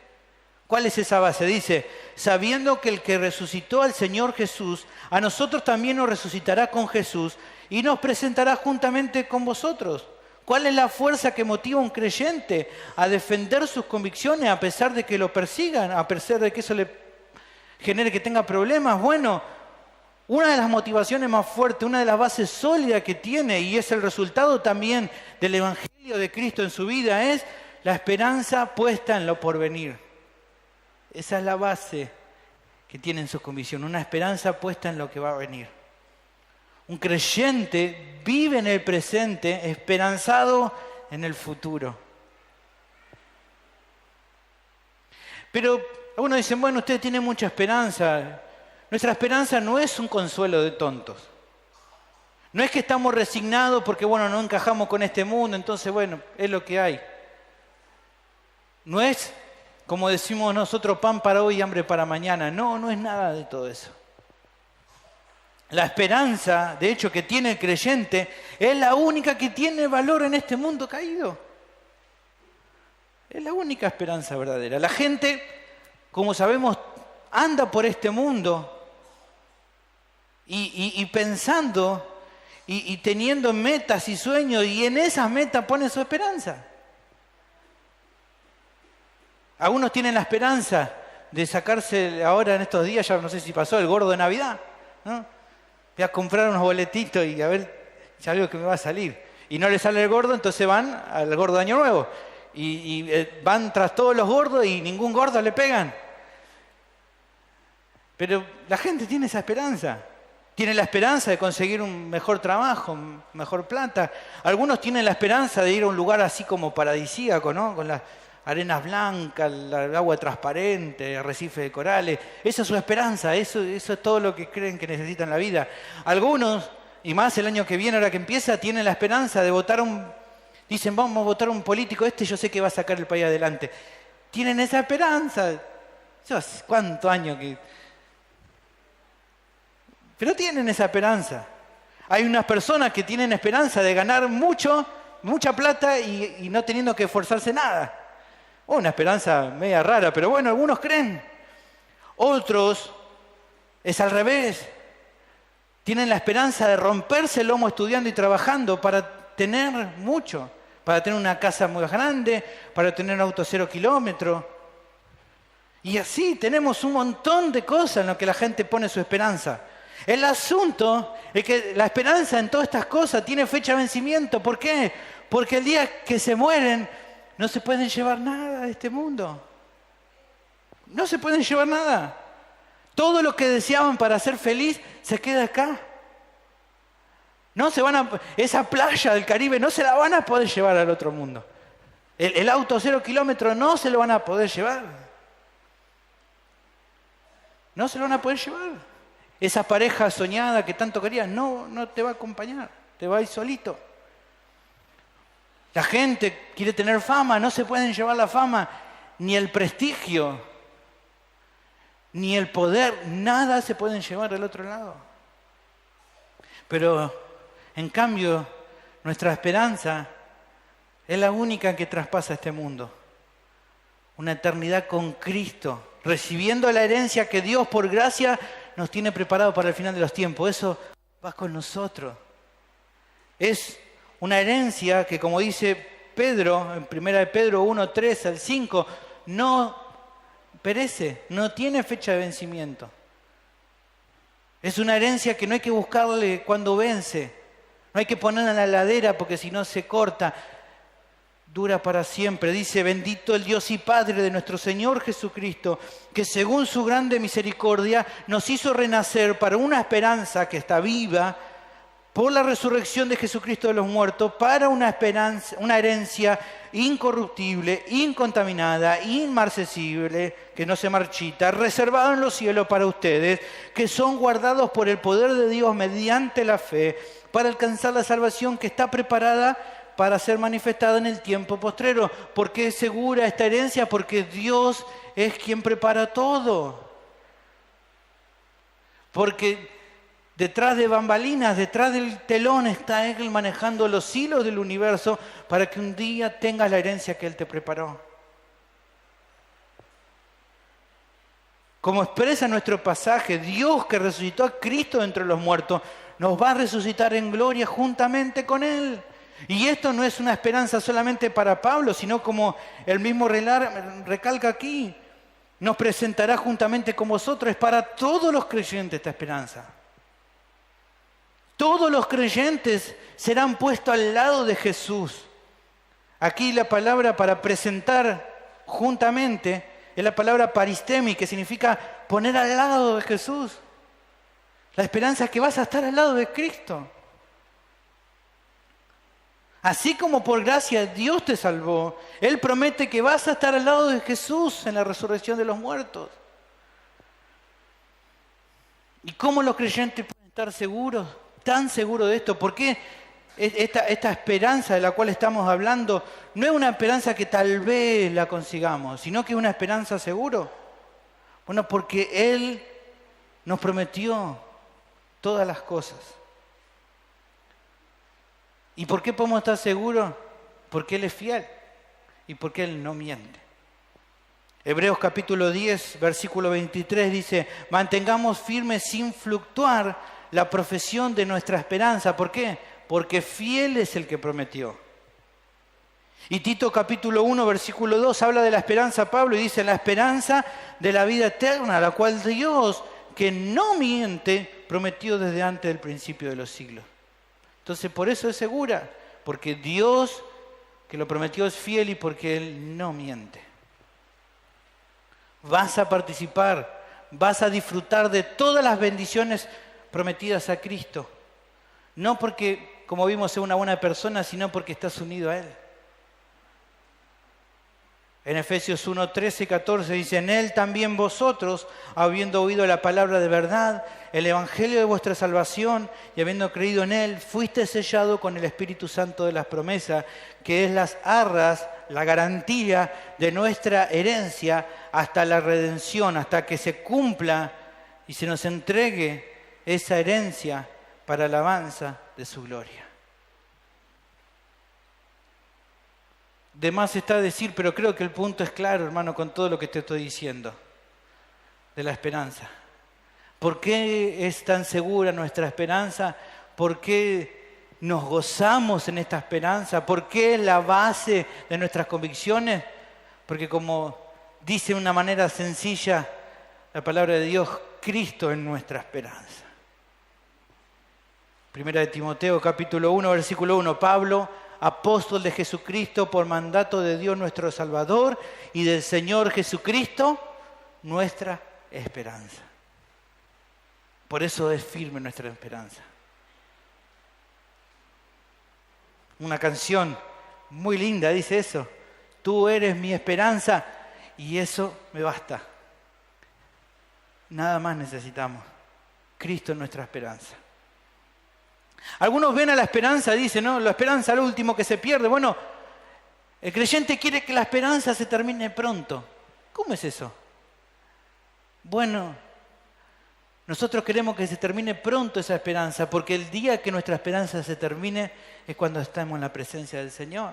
¿Cuál es esa base? Dice, sabiendo que el que resucitó al Señor Jesús, a nosotros también nos resucitará con Jesús y nos presentará juntamente con vosotros. ¿Cuál es la fuerza que motiva a un creyente a defender sus convicciones a pesar de que lo persigan, a pesar de que eso le genere que tenga problemas? Bueno, una de las motivaciones más fuertes, una de las bases sólidas que tiene, y es el resultado también del Evangelio de Cristo en su vida, es la esperanza puesta en lo porvenir. Esa es la base que tiene en su convicción, una esperanza puesta en lo que va a venir. Un creyente vive en el presente, esperanzado en el futuro. Pero algunos dicen, bueno, usted tiene mucha esperanza. Nuestra esperanza no es un consuelo de tontos. No es que estamos resignados porque, bueno, no encajamos con este mundo, entonces, bueno, es lo que hay. No es, como decimos nosotros, pan para hoy y hambre para mañana. No, no es nada de todo eso. La esperanza, de hecho, que tiene el creyente es la única que tiene valor en este mundo caído. Es la única esperanza verdadera. La gente, como sabemos, anda por este mundo y pensando y teniendo metas y sueños, y en esas metas pone su esperanza. Algunos tienen la esperanza de sacarse ahora en estos días, ya no sé si pasó, el gordo de Navidad, ¿no? Voy a comprar unos boletitos y a ver si algo que me va a salir. Y no le sale el gordo, entonces van al gordo de Año Nuevo. Y van tras todos los gordos y ningún gordo le pegan. Pero la gente tiene esa esperanza. Tiene la esperanza de conseguir un mejor trabajo, mejor plata. Algunos tienen la esperanza de ir a un lugar así como paradisíaco, ¿no? Con las arenas blancas, el agua transparente, arrecifes de corales. Esa es su esperanza, eso es todo lo que creen que necesitan en la vida. Algunos, y más el año que viene, ahora que empieza, tienen la esperanza de votar dicen, vamos a votar a un político, yo sé que va a sacar el país adelante. Tienen esa esperanza. Yo hace cuántos años que... Pero tienen esa esperanza. Hay unas personas que tienen esperanza de ganar mucha plata y no teniendo que esforzarse nada. Una esperanza media rara, pero bueno, algunos creen. Otros es al revés. Tienen la esperanza de romperse el lomo estudiando y trabajando para tener mucho, para tener una casa muy grande, para tener un auto 0 kilómetros. Y así tenemos un montón de cosas en lo que la gente pone su esperanza. El asunto es que la esperanza en todas estas cosas tiene fecha de vencimiento. ¿Por qué? Porque el día que se mueren no se pueden llevar nada de este mundo. No se pueden llevar nada. Todo lo que deseaban para ser feliz se queda acá. No se esa playa del Caribe no se la van a poder llevar al otro mundo. El auto 0 kilómetros no se lo van a poder llevar. No se lo van a poder llevar. Esa pareja soñada que tanto querías, no te va a acompañar. Te va a ir solito. La gente quiere tener fama, no se pueden llevar la fama, ni el prestigio, ni el poder, nada se pueden llevar del otro lado. Pero, en cambio, nuestra esperanza es la única que traspasa este mundo. Una eternidad con Cristo, recibiendo la herencia que Dios, por gracia, nos tiene preparado para el final de los tiempos. Eso va con nosotros. Es una herencia que, como dice Pedro, en 1 de Pedro 1, 3 al 5, no perece, no tiene fecha de vencimiento. Es una herencia que no hay que buscarle cuando vence, no hay que ponerla en la heladera porque si no se corta, dura para siempre. Dice, bendito el Dios y Padre de nuestro Señor Jesucristo, que según su grande misericordia nos hizo renacer para una esperanza que está viva, por la resurrección de Jesucristo de los muertos, para una esperanza, una herencia incorruptible, incontaminada, inmarcesible, que no se marchita, reservado en los cielos para ustedes, que son guardados por el poder de Dios mediante la fe, para alcanzar la salvación que está preparada para ser manifestada en el tiempo postrero. ¿Por qué es segura esta herencia? Porque Dios es quien prepara todo. Porque detrás de bambalinas, detrás del telón está Él manejando los hilos del universo para que un día tengas la herencia que Él te preparó. Como expresa nuestro pasaje, Dios que resucitó a Cristo entre los muertos, nos va a resucitar en gloria juntamente con Él. Y esto no es una esperanza solamente para Pablo, sino como el mismo recalca aquí, nos presentará juntamente con vosotros. Es para todos los creyentes esta esperanza. Todos los creyentes serán puestos al lado de Jesús. Aquí la palabra para presentar juntamente es la palabra paristemi, que significa poner al lado de Jesús. La esperanza es que vas a estar al lado de Cristo. Así como por gracia Dios te salvó, Él promete que vas a estar al lado de Jesús en la resurrección de los muertos. ¿Y cómo los creyentes pueden estar seguros, tan seguros de esto? ¿Por qué esta esperanza de la cual estamos hablando no es una esperanza que tal vez la consigamos, sino que es una esperanza seguro? Bueno, porque Él nos prometió todas las cosas. ¿Y por qué podemos estar seguros? Porque Él es fiel y porque Él no miente. Hebreos capítulo 10, versículo 23 dice: mantengamos firme sin fluctuar la profesión de nuestra esperanza. ¿Por qué? Porque fiel es el que prometió. Y Tito capítulo 1, versículo 2 habla de la esperanza, Pablo, y dice: la esperanza de la vida eterna, la cual Dios, que no miente, prometió desde antes del principio de los siglos. Entonces por eso es segura, porque Dios que lo prometió es fiel y porque Él no miente. Vas a participar, vas a disfrutar de todas las bendiciones prometidas a Cristo. No porque, como vimos, sea una buena persona, sino porque estás unido a Él. En Efesios 1, 13 y 14 dice: en Él también vosotros, habiendo oído la palabra de verdad, el evangelio de vuestra salvación, y habiendo creído en Él, fuiste sellado con el Espíritu Santo de las promesas, que es las arras, la garantía de nuestra herencia hasta la redención, hasta que se cumpla y se nos entregue esa herencia para alabanza de su gloria. De más está decir, pero creo que el punto es claro, hermano, con todo lo que te estoy diciendo, de la esperanza. ¿Por qué es tan segura nuestra esperanza? ¿Por qué nos gozamos en esta esperanza? ¿Por qué es la base de nuestras convicciones? Porque como dice de una manera sencilla la palabra de Dios, Cristo es nuestra esperanza. Primera de Timoteo capítulo 1, versículo 1, Pablo, apóstol de Jesucristo por mandato de Dios nuestro Salvador y del Señor Jesucristo, nuestra esperanza. Por eso es firme nuestra esperanza. Una canción muy linda dice eso: tú eres mi esperanza y eso me basta. Nada más necesitamos. Cristo es nuestra esperanza. Algunos ven a la esperanza, dicen, no, la esperanza es lo último que se pierde. Bueno, el creyente quiere que la esperanza se termine pronto. ¿Cómo es eso? Bueno, nosotros queremos que se termine pronto esa esperanza, porque el día que nuestra esperanza se termine es cuando estamos en la presencia del Señor.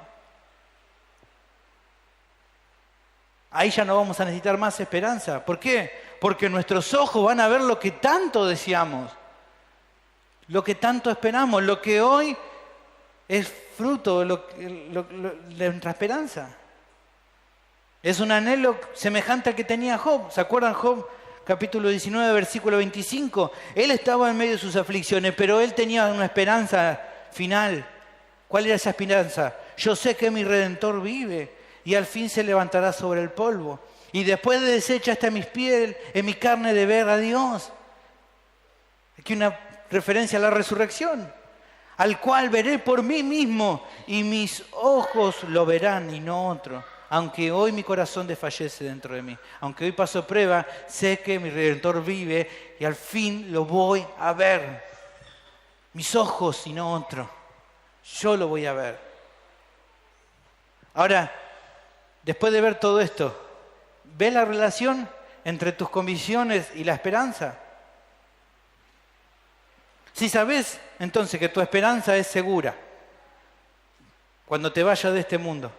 Ahí ya no vamos a necesitar más esperanza. ¿Por qué? Porque nuestros ojos van a ver lo que tanto deseamos, lo que tanto esperamos, lo que hoy es fruto de nuestra esperanza. Es un anhelo semejante al que tenía Job. ¿Se acuerdan Job? Capítulo 19, versículo 25. Él estaba en medio de sus aflicciones, pero él tenía una esperanza final. ¿Cuál era esa esperanza? Yo sé que mi Redentor vive y al fin se levantará sobre el polvo. Y después de deshecha hasta mis pies, en mi carne de ver a Dios. Aquí una referencia a la resurrección, al cual veré por mí mismo y mis ojos lo verán y no otro. Aunque hoy mi corazón desfallece dentro de mí, aunque hoy paso prueba, sé que mi Redentor vive y al fin lo voy a ver. Mis ojos y no otro. Yo lo voy a ver. Ahora, después de ver todo esto, ¿ves la relación entre tus convicciones y la esperanza? Si sabes entonces que tu esperanza es segura cuando te vayas de este mundo,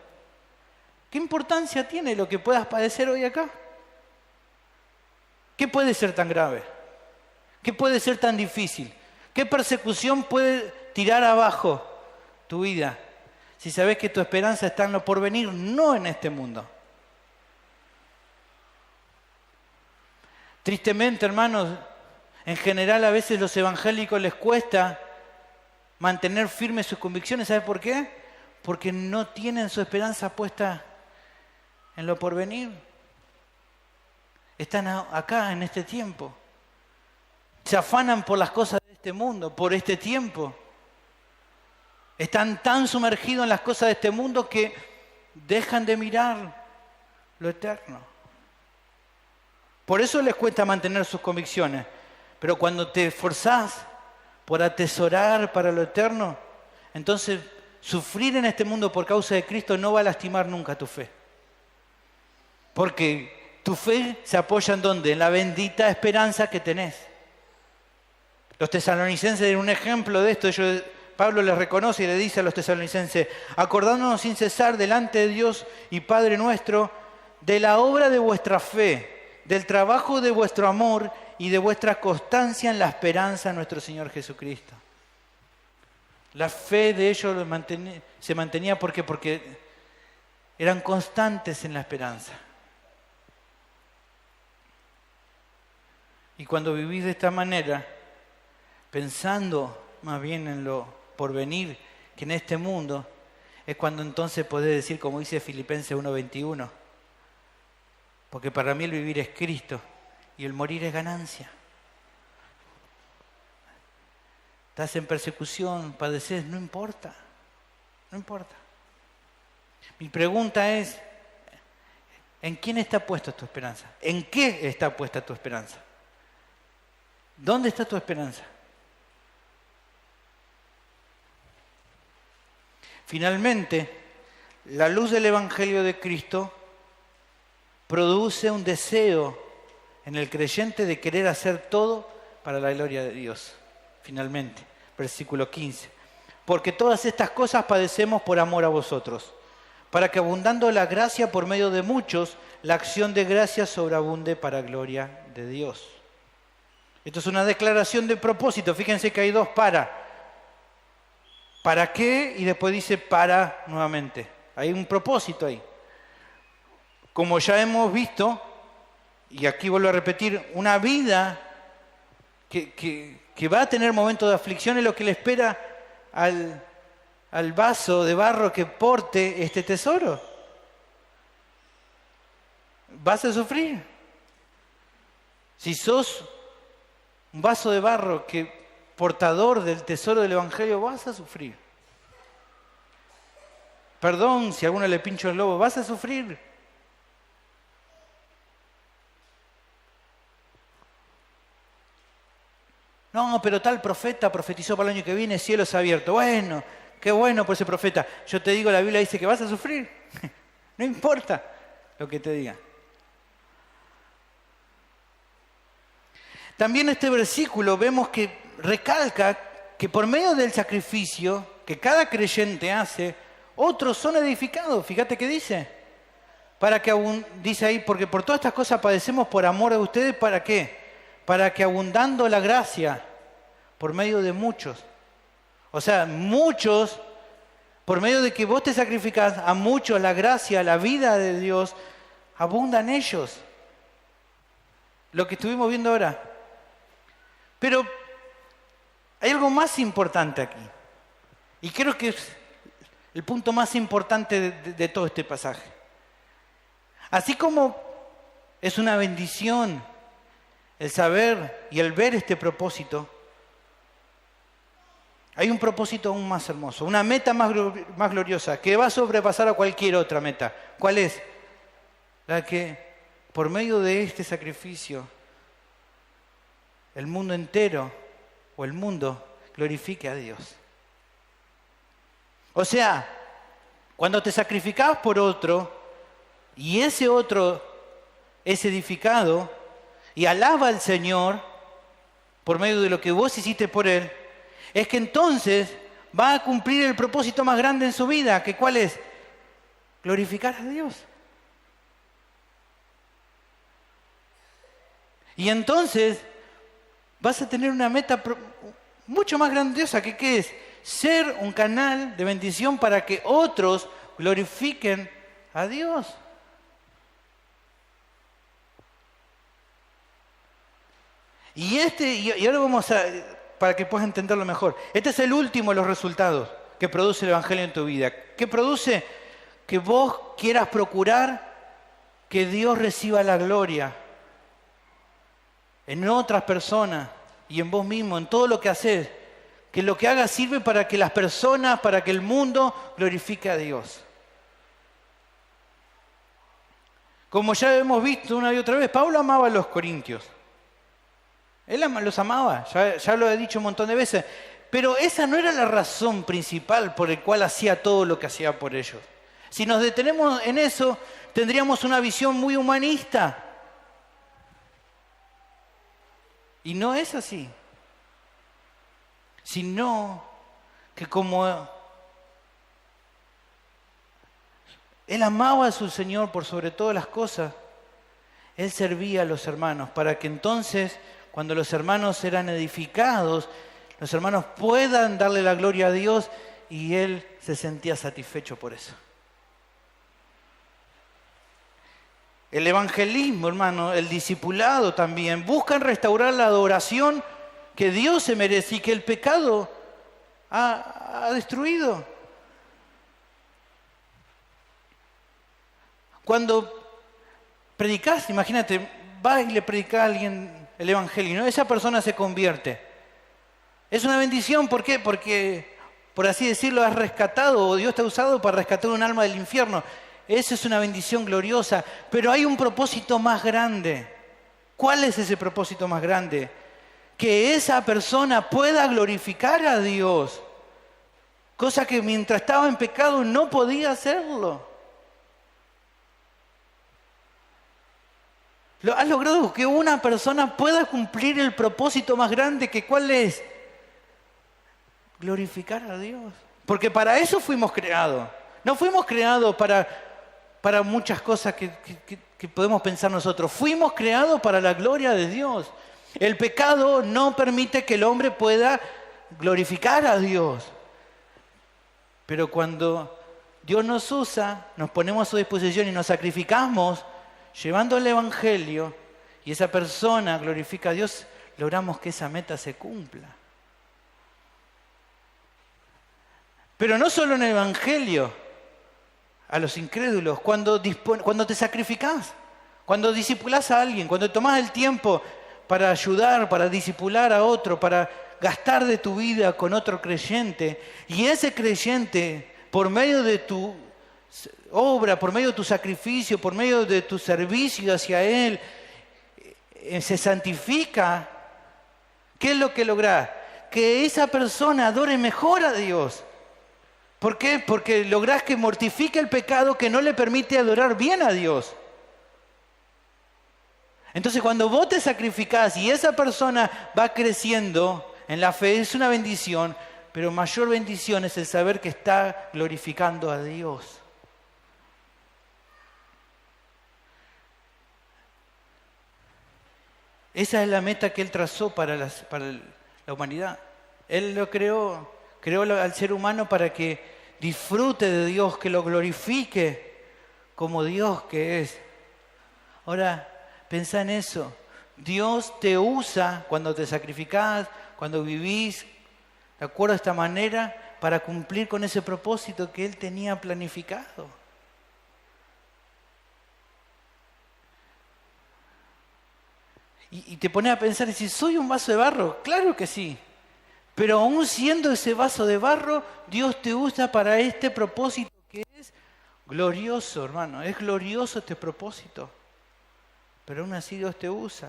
¿qué importancia tiene lo que puedas padecer hoy acá? ¿Qué puede ser tan grave? ¿Qué puede ser tan difícil? ¿Qué persecución puede tirar abajo tu vida si sabes que tu esperanza está en lo porvenir, no en este mundo? Tristemente, hermanos, en general a veces los evangélicos les cuesta mantener firmes sus convicciones. ¿Sabes por qué? Porque no tienen su esperanza puesta en lo porvenir. Están acá en este tiempo. Se afanan por las cosas de este mundo, por este tiempo. Están tan sumergidos en las cosas de este mundo que dejan de mirar lo eterno. Por eso les cuesta mantener sus convicciones. Pero cuando te esforzás por atesorar para lo eterno, entonces sufrir en este mundo por causa de Cristo no va a lastimar nunca tu fe. Porque tu fe se apoya ¿en dónde? En la bendita esperanza que tenés. Los tesalonicenses eran un ejemplo de esto. Pablo les reconoce y le dice a los tesalonicenses: acordándonos sin cesar delante de Dios y Padre nuestro de la obra de vuestra fe, del trabajo de vuestro amor y de vuestra constancia en la esperanza de nuestro Señor Jesucristo. La fe de ellos se mantenía porque eran constantes en la esperanza. Y cuando vivís de esta manera, pensando más bien en lo porvenir que en este mundo, es cuando entonces podés decir, como dice Filipenses 1:21, porque para mí el vivir es Cristo y el morir es ganancia. Estás en persecución, padeces, no importa, no importa. Mi pregunta es, ¿en quién está puesta tu esperanza? ¿En qué está puesta tu esperanza? ¿Dónde está tu esperanza? Finalmente, la luz del Evangelio de Cristo produce un deseo en el creyente de querer hacer todo para la gloria de Dios. Finalmente, versículo 15. Porque todas estas cosas padecemos por amor a vosotros, para que abundando la gracia por medio de muchos, la acción de gracia sobreabunde para gloria de Dios. Esto es una declaración de propósito. Fíjense que hay dos para. ¿Para qué? Y después dice para nuevamente. Hay un propósito ahí. Como ya hemos visto, y aquí vuelvo a repetir, una vida que va a tener momentos de aflicción es lo que le espera al vaso de barro que porte este tesoro. Vas a sufrir. Si sos un vaso de barro que portador del tesoro del Evangelio, vas a sufrir. Perdón si a alguno le pincho el lobo, vas a sufrir. No, pero tal profeta profetizó para el año que viene, cielos abiertos. Bueno, qué bueno por ese profeta. Yo te digo, la Biblia dice que vas a sufrir. No importa lo que te diga. También este versículo vemos que recalca que por medio del sacrificio que cada creyente hace, otros son edificados. Fíjate qué dice. Para que dice ahí, porque por todas estas cosas padecemos por amor a ustedes, ¿para qué? Para que abundando la gracia por medio de muchos. O sea, muchos, por medio de que vos te sacrificás, a muchos la gracia, la vida de Dios, abundan ellos. Lo que estuvimos viendo ahora. Pero hay algo más importante aquí. Y creo que es el punto más importante de todo este pasaje. Así como es una bendición el saber y el ver este propósito, hay un propósito aún más hermoso, una meta más gloriosa, que va a sobrepasar a cualquier otra meta. ¿Cuál es? La que por medio de este sacrificio, el mundo entero o el mundo glorifique a Dios. O sea, Cuando te sacrificás por otro y ese otro es edificado y alaba al Señor por medio de lo que vos hiciste por Él, es que entonces va a cumplir el propósito más grande en su vida, que ¿cuál es? Glorificar a Dios. Y entonces vas a tener una meta mucho más grandiosa, que ¿qué es? Ser un canal de bendición para que otros glorifiquen a Dios. Y ahora vamos a, para que puedas entenderlo mejor, este es el último de los resultados que produce el Evangelio en tu vida. ¿Qué produce? Que vos quieras procurar que Dios reciba la gloria en otras personas y en vos mismo, en todo lo que haces. Que lo que hagas sirve para que las personas, para que el mundo glorifique a Dios. Como ya hemos visto una y otra vez, Pablo amaba a los corintios. Él los amaba, ya lo he dicho un montón de veces. Pero esa no era la razón principal por la cual hacía todo lo que hacía por ellos. Si nos detenemos en eso, tendríamos una visión muy humanista. Y no es así. Sino que como Él amaba a su Señor por sobre todas las cosas, Él servía a los hermanos para que entonces, cuando los hermanos eran edificados, los hermanos puedan darle la gloria a Dios y Él se sentía satisfecho por eso. El evangelismo, hermano, el discipulado también, buscan restaurar la adoración que Dios se merece y que el pecado ha destruido. Cuando predicás, imagínate, vas y le predicás a alguien el evangelio, ¿no? Esa persona se convierte. Es una bendición, ¿por qué? Porque, por así decirlo, has rescatado, o Dios te ha usado para rescatar un alma del infierno. Esa es una bendición gloriosa, pero hay un propósito más grande. ¿Cuál es ese propósito más grande? Que esa persona pueda glorificar a Dios, cosa que mientras estaba en pecado no podía hacerlo. Has logrado que una persona pueda cumplir el propósito más grande, que ¿cuál es? Glorificar a Dios. Porque para eso fuimos creados. No fuimos creados para muchas cosas que podemos pensar nosotros. Fuimos creados para la gloria de Dios. El pecado no permite que el hombre pueda glorificar a Dios. Pero cuando Dios nos usa, nos ponemos a su disposición y nos sacrificamos, llevando el evangelio, y esa persona glorifica a Dios, logramos que esa meta se cumpla. Pero no solo en el evangelio, a los incrédulos, cuando te sacrificás, cuando discipulás a alguien, cuando tomás el tiempo para ayudar, para discipular a otro, para gastar de tu vida con otro creyente, y ese creyente, por medio de tu obra, por medio de tu sacrificio, por medio de tu servicio hacia Él, se santifica, ¿qué es lo que lográs? Que esa persona adore mejor a Dios. ¿Por qué? Porque lográs que mortifique el pecado que no le permite adorar bien a Dios. Entonces, cuando vos te sacrificás y esa persona va creciendo en la fe, es una bendición, pero mayor bendición es el saber que está glorificando a Dios. Esa es la meta que Él trazó para la humanidad. Él lo creó al ser humano para que disfrute de Dios, que lo glorifique como Dios que es. Ahora, pensá en eso. Dios te usa cuando te sacrificás, cuando vivís de acuerdo a esta manera, para cumplir con ese propósito que Él tenía planificado. Y te pones a pensar y decís, ¿soy un vaso de barro? Claro que sí. Pero aún siendo ese vaso de barro, Dios te usa para este propósito que es glorioso, hermano. Es glorioso este propósito. Pero aún así Dios te usa.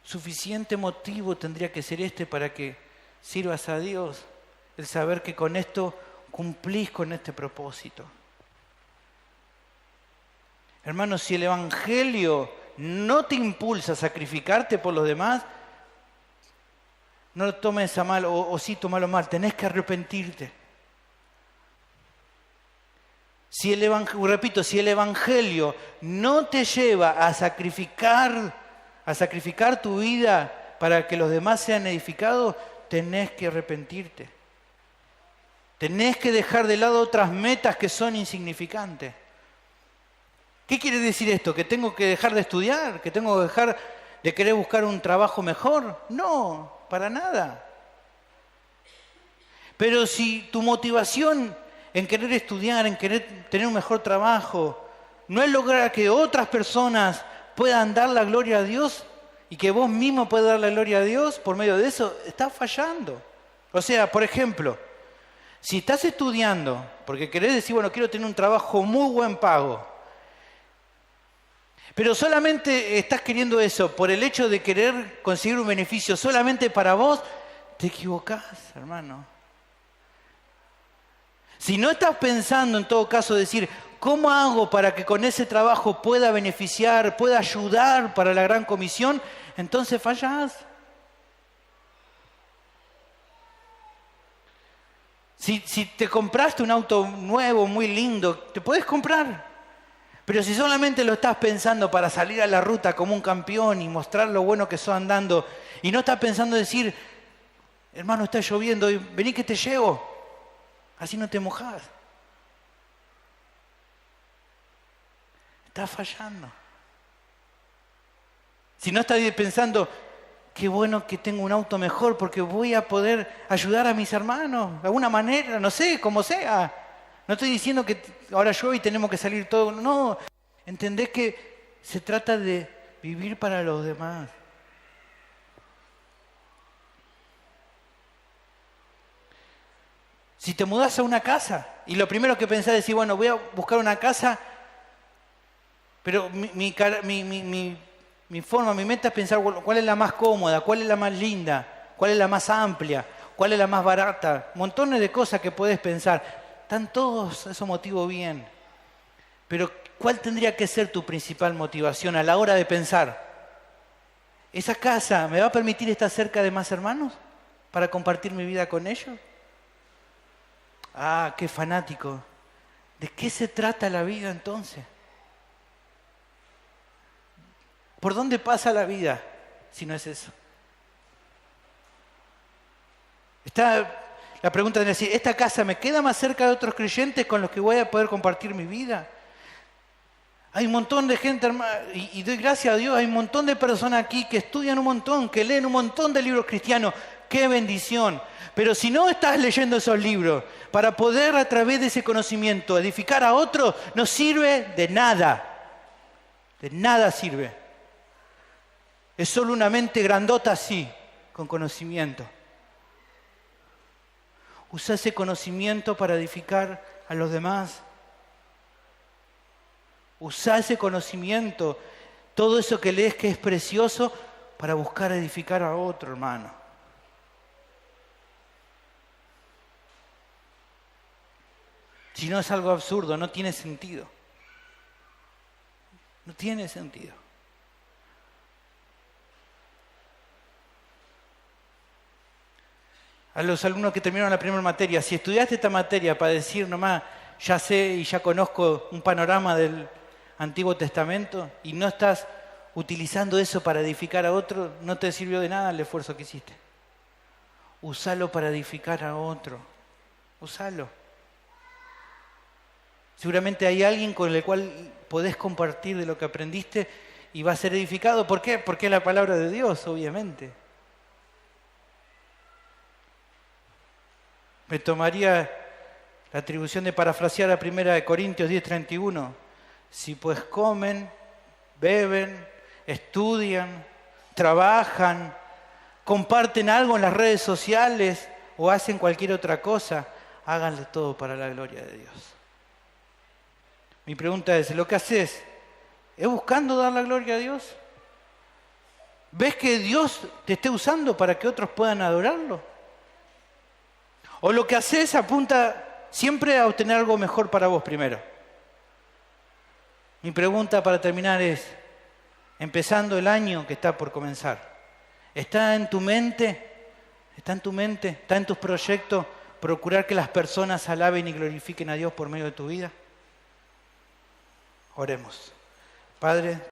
Suficiente motivo tendría que ser este para que sirvas a Dios, el saber que con esto cumplís con este propósito. Hermanos, si el Evangelio no te impulsa a sacrificarte por los demás, no lo tomes a mal, o sí, tómalo mal, tenés que arrepentirte. Si el Evangelio no te lleva a sacrificar tu vida para que los demás sean edificados, tenés que arrepentirte. Tenés que dejar de lado otras metas que son insignificantes. ¿Qué quiere decir esto? ¿Que tengo que dejar de estudiar? ¿Que tengo que dejar de querer buscar un trabajo mejor? No, para nada. Pero si tu motivación en querer estudiar, en querer tener un mejor trabajo, no es lograr que otras personas puedan dar la gloria a Dios y que vos mismo puedas dar la gloria a Dios por medio de eso, estás fallando. O sea, por ejemplo, si estás estudiando porque querés decir, bueno, quiero tener un trabajo muy buen pago, pero solamente estás queriendo eso por el hecho de querer conseguir un beneficio solamente para vos, te equivocás, hermano. Si no estás pensando en todo caso decir, ¿cómo hago para que con ese trabajo pueda beneficiar, pueda ayudar para la gran comisión? Entonces fallás. Si te compraste un auto nuevo, muy lindo, te puedes comprar. Pero si solamente lo estás pensando para salir a la ruta como un campeón y mostrar lo bueno que sos andando, y no estás pensando decir, hermano, está lloviendo, vení que te llevo, así no te mojás. Estás fallando. Si no estás pensando, qué bueno que tengo un auto mejor porque voy a poder ayudar a mis hermanos de alguna manera, no sé, como sea. No estoy diciendo que ahora llueve y tenemos que salir todos. No, entendés que se trata de vivir para los demás. Si te mudás a una casa y lo primero que pensás es decir, bueno, voy a buscar una casa, pero mi forma, mi meta es pensar cuál es la más cómoda, cuál es la más linda, cuál es la más amplia, cuál es la más barata. Montones de cosas que podés pensar. Están todos esos motivos bien. Pero ¿cuál tendría que ser tu principal motivación a la hora de pensar? ¿Esa casa me va a permitir estar cerca de más hermanos para compartir mi vida con ellos? Ah, qué fanático. ¿De qué se trata la vida entonces? ¿Por dónde pasa la vida si no es eso? La pregunta es decir, ¿esta casa me queda más cerca de otros creyentes con los que voy a poder compartir mi vida? Hay un montón de gente, hermano, y doy gracias a Dios, hay un montón de personas aquí que estudian un montón, que leen un montón de libros cristianos. ¡Qué bendición! Pero si no estás leyendo esos libros para poder a través de ese conocimiento edificar a otros, no sirve de nada. De nada sirve. Es solo una mente grandota así, con conocimiento. Usa ese conocimiento para edificar a los demás. Usa ese conocimiento, todo eso que lees que es precioso, para buscar edificar a otro, hermano. Si no es algo absurdo, no tiene sentido. No tiene sentido. A los alumnos que terminaron la primera materia, si estudiaste esta materia para decir nomás, ya sé y ya conozco un panorama del Antiguo Testamento y no estás utilizando eso para edificar a otro, no te sirvió de nada el esfuerzo que hiciste. Usalo para edificar a otro. Usalo. Seguramente hay alguien con el cual podés compartir de lo que aprendiste y va a ser edificado. ¿Por qué? Porque es la palabra de Dios, obviamente. Me tomaría la atribución de parafrasear a 1 Corintios 10:31. Si pues comen, beben, estudian, trabajan, comparten algo en las redes sociales o hacen cualquier otra cosa, háganlo todo para la gloria de Dios. Mi pregunta es, ¿lo que haces es buscando dar la gloria a Dios? ¿Ves que Dios te esté usando para que otros puedan adorarlo? ¿O lo que haces apunta siempre a obtener algo mejor para vos primero? Mi pregunta para terminar es, empezando el año que está por comenzar, ¿está en tu mente? ¿Está en tu mente? ¿Está en tus proyectos procurar que las personas alaben y glorifiquen a Dios por medio de tu vida? Oremos. Padre,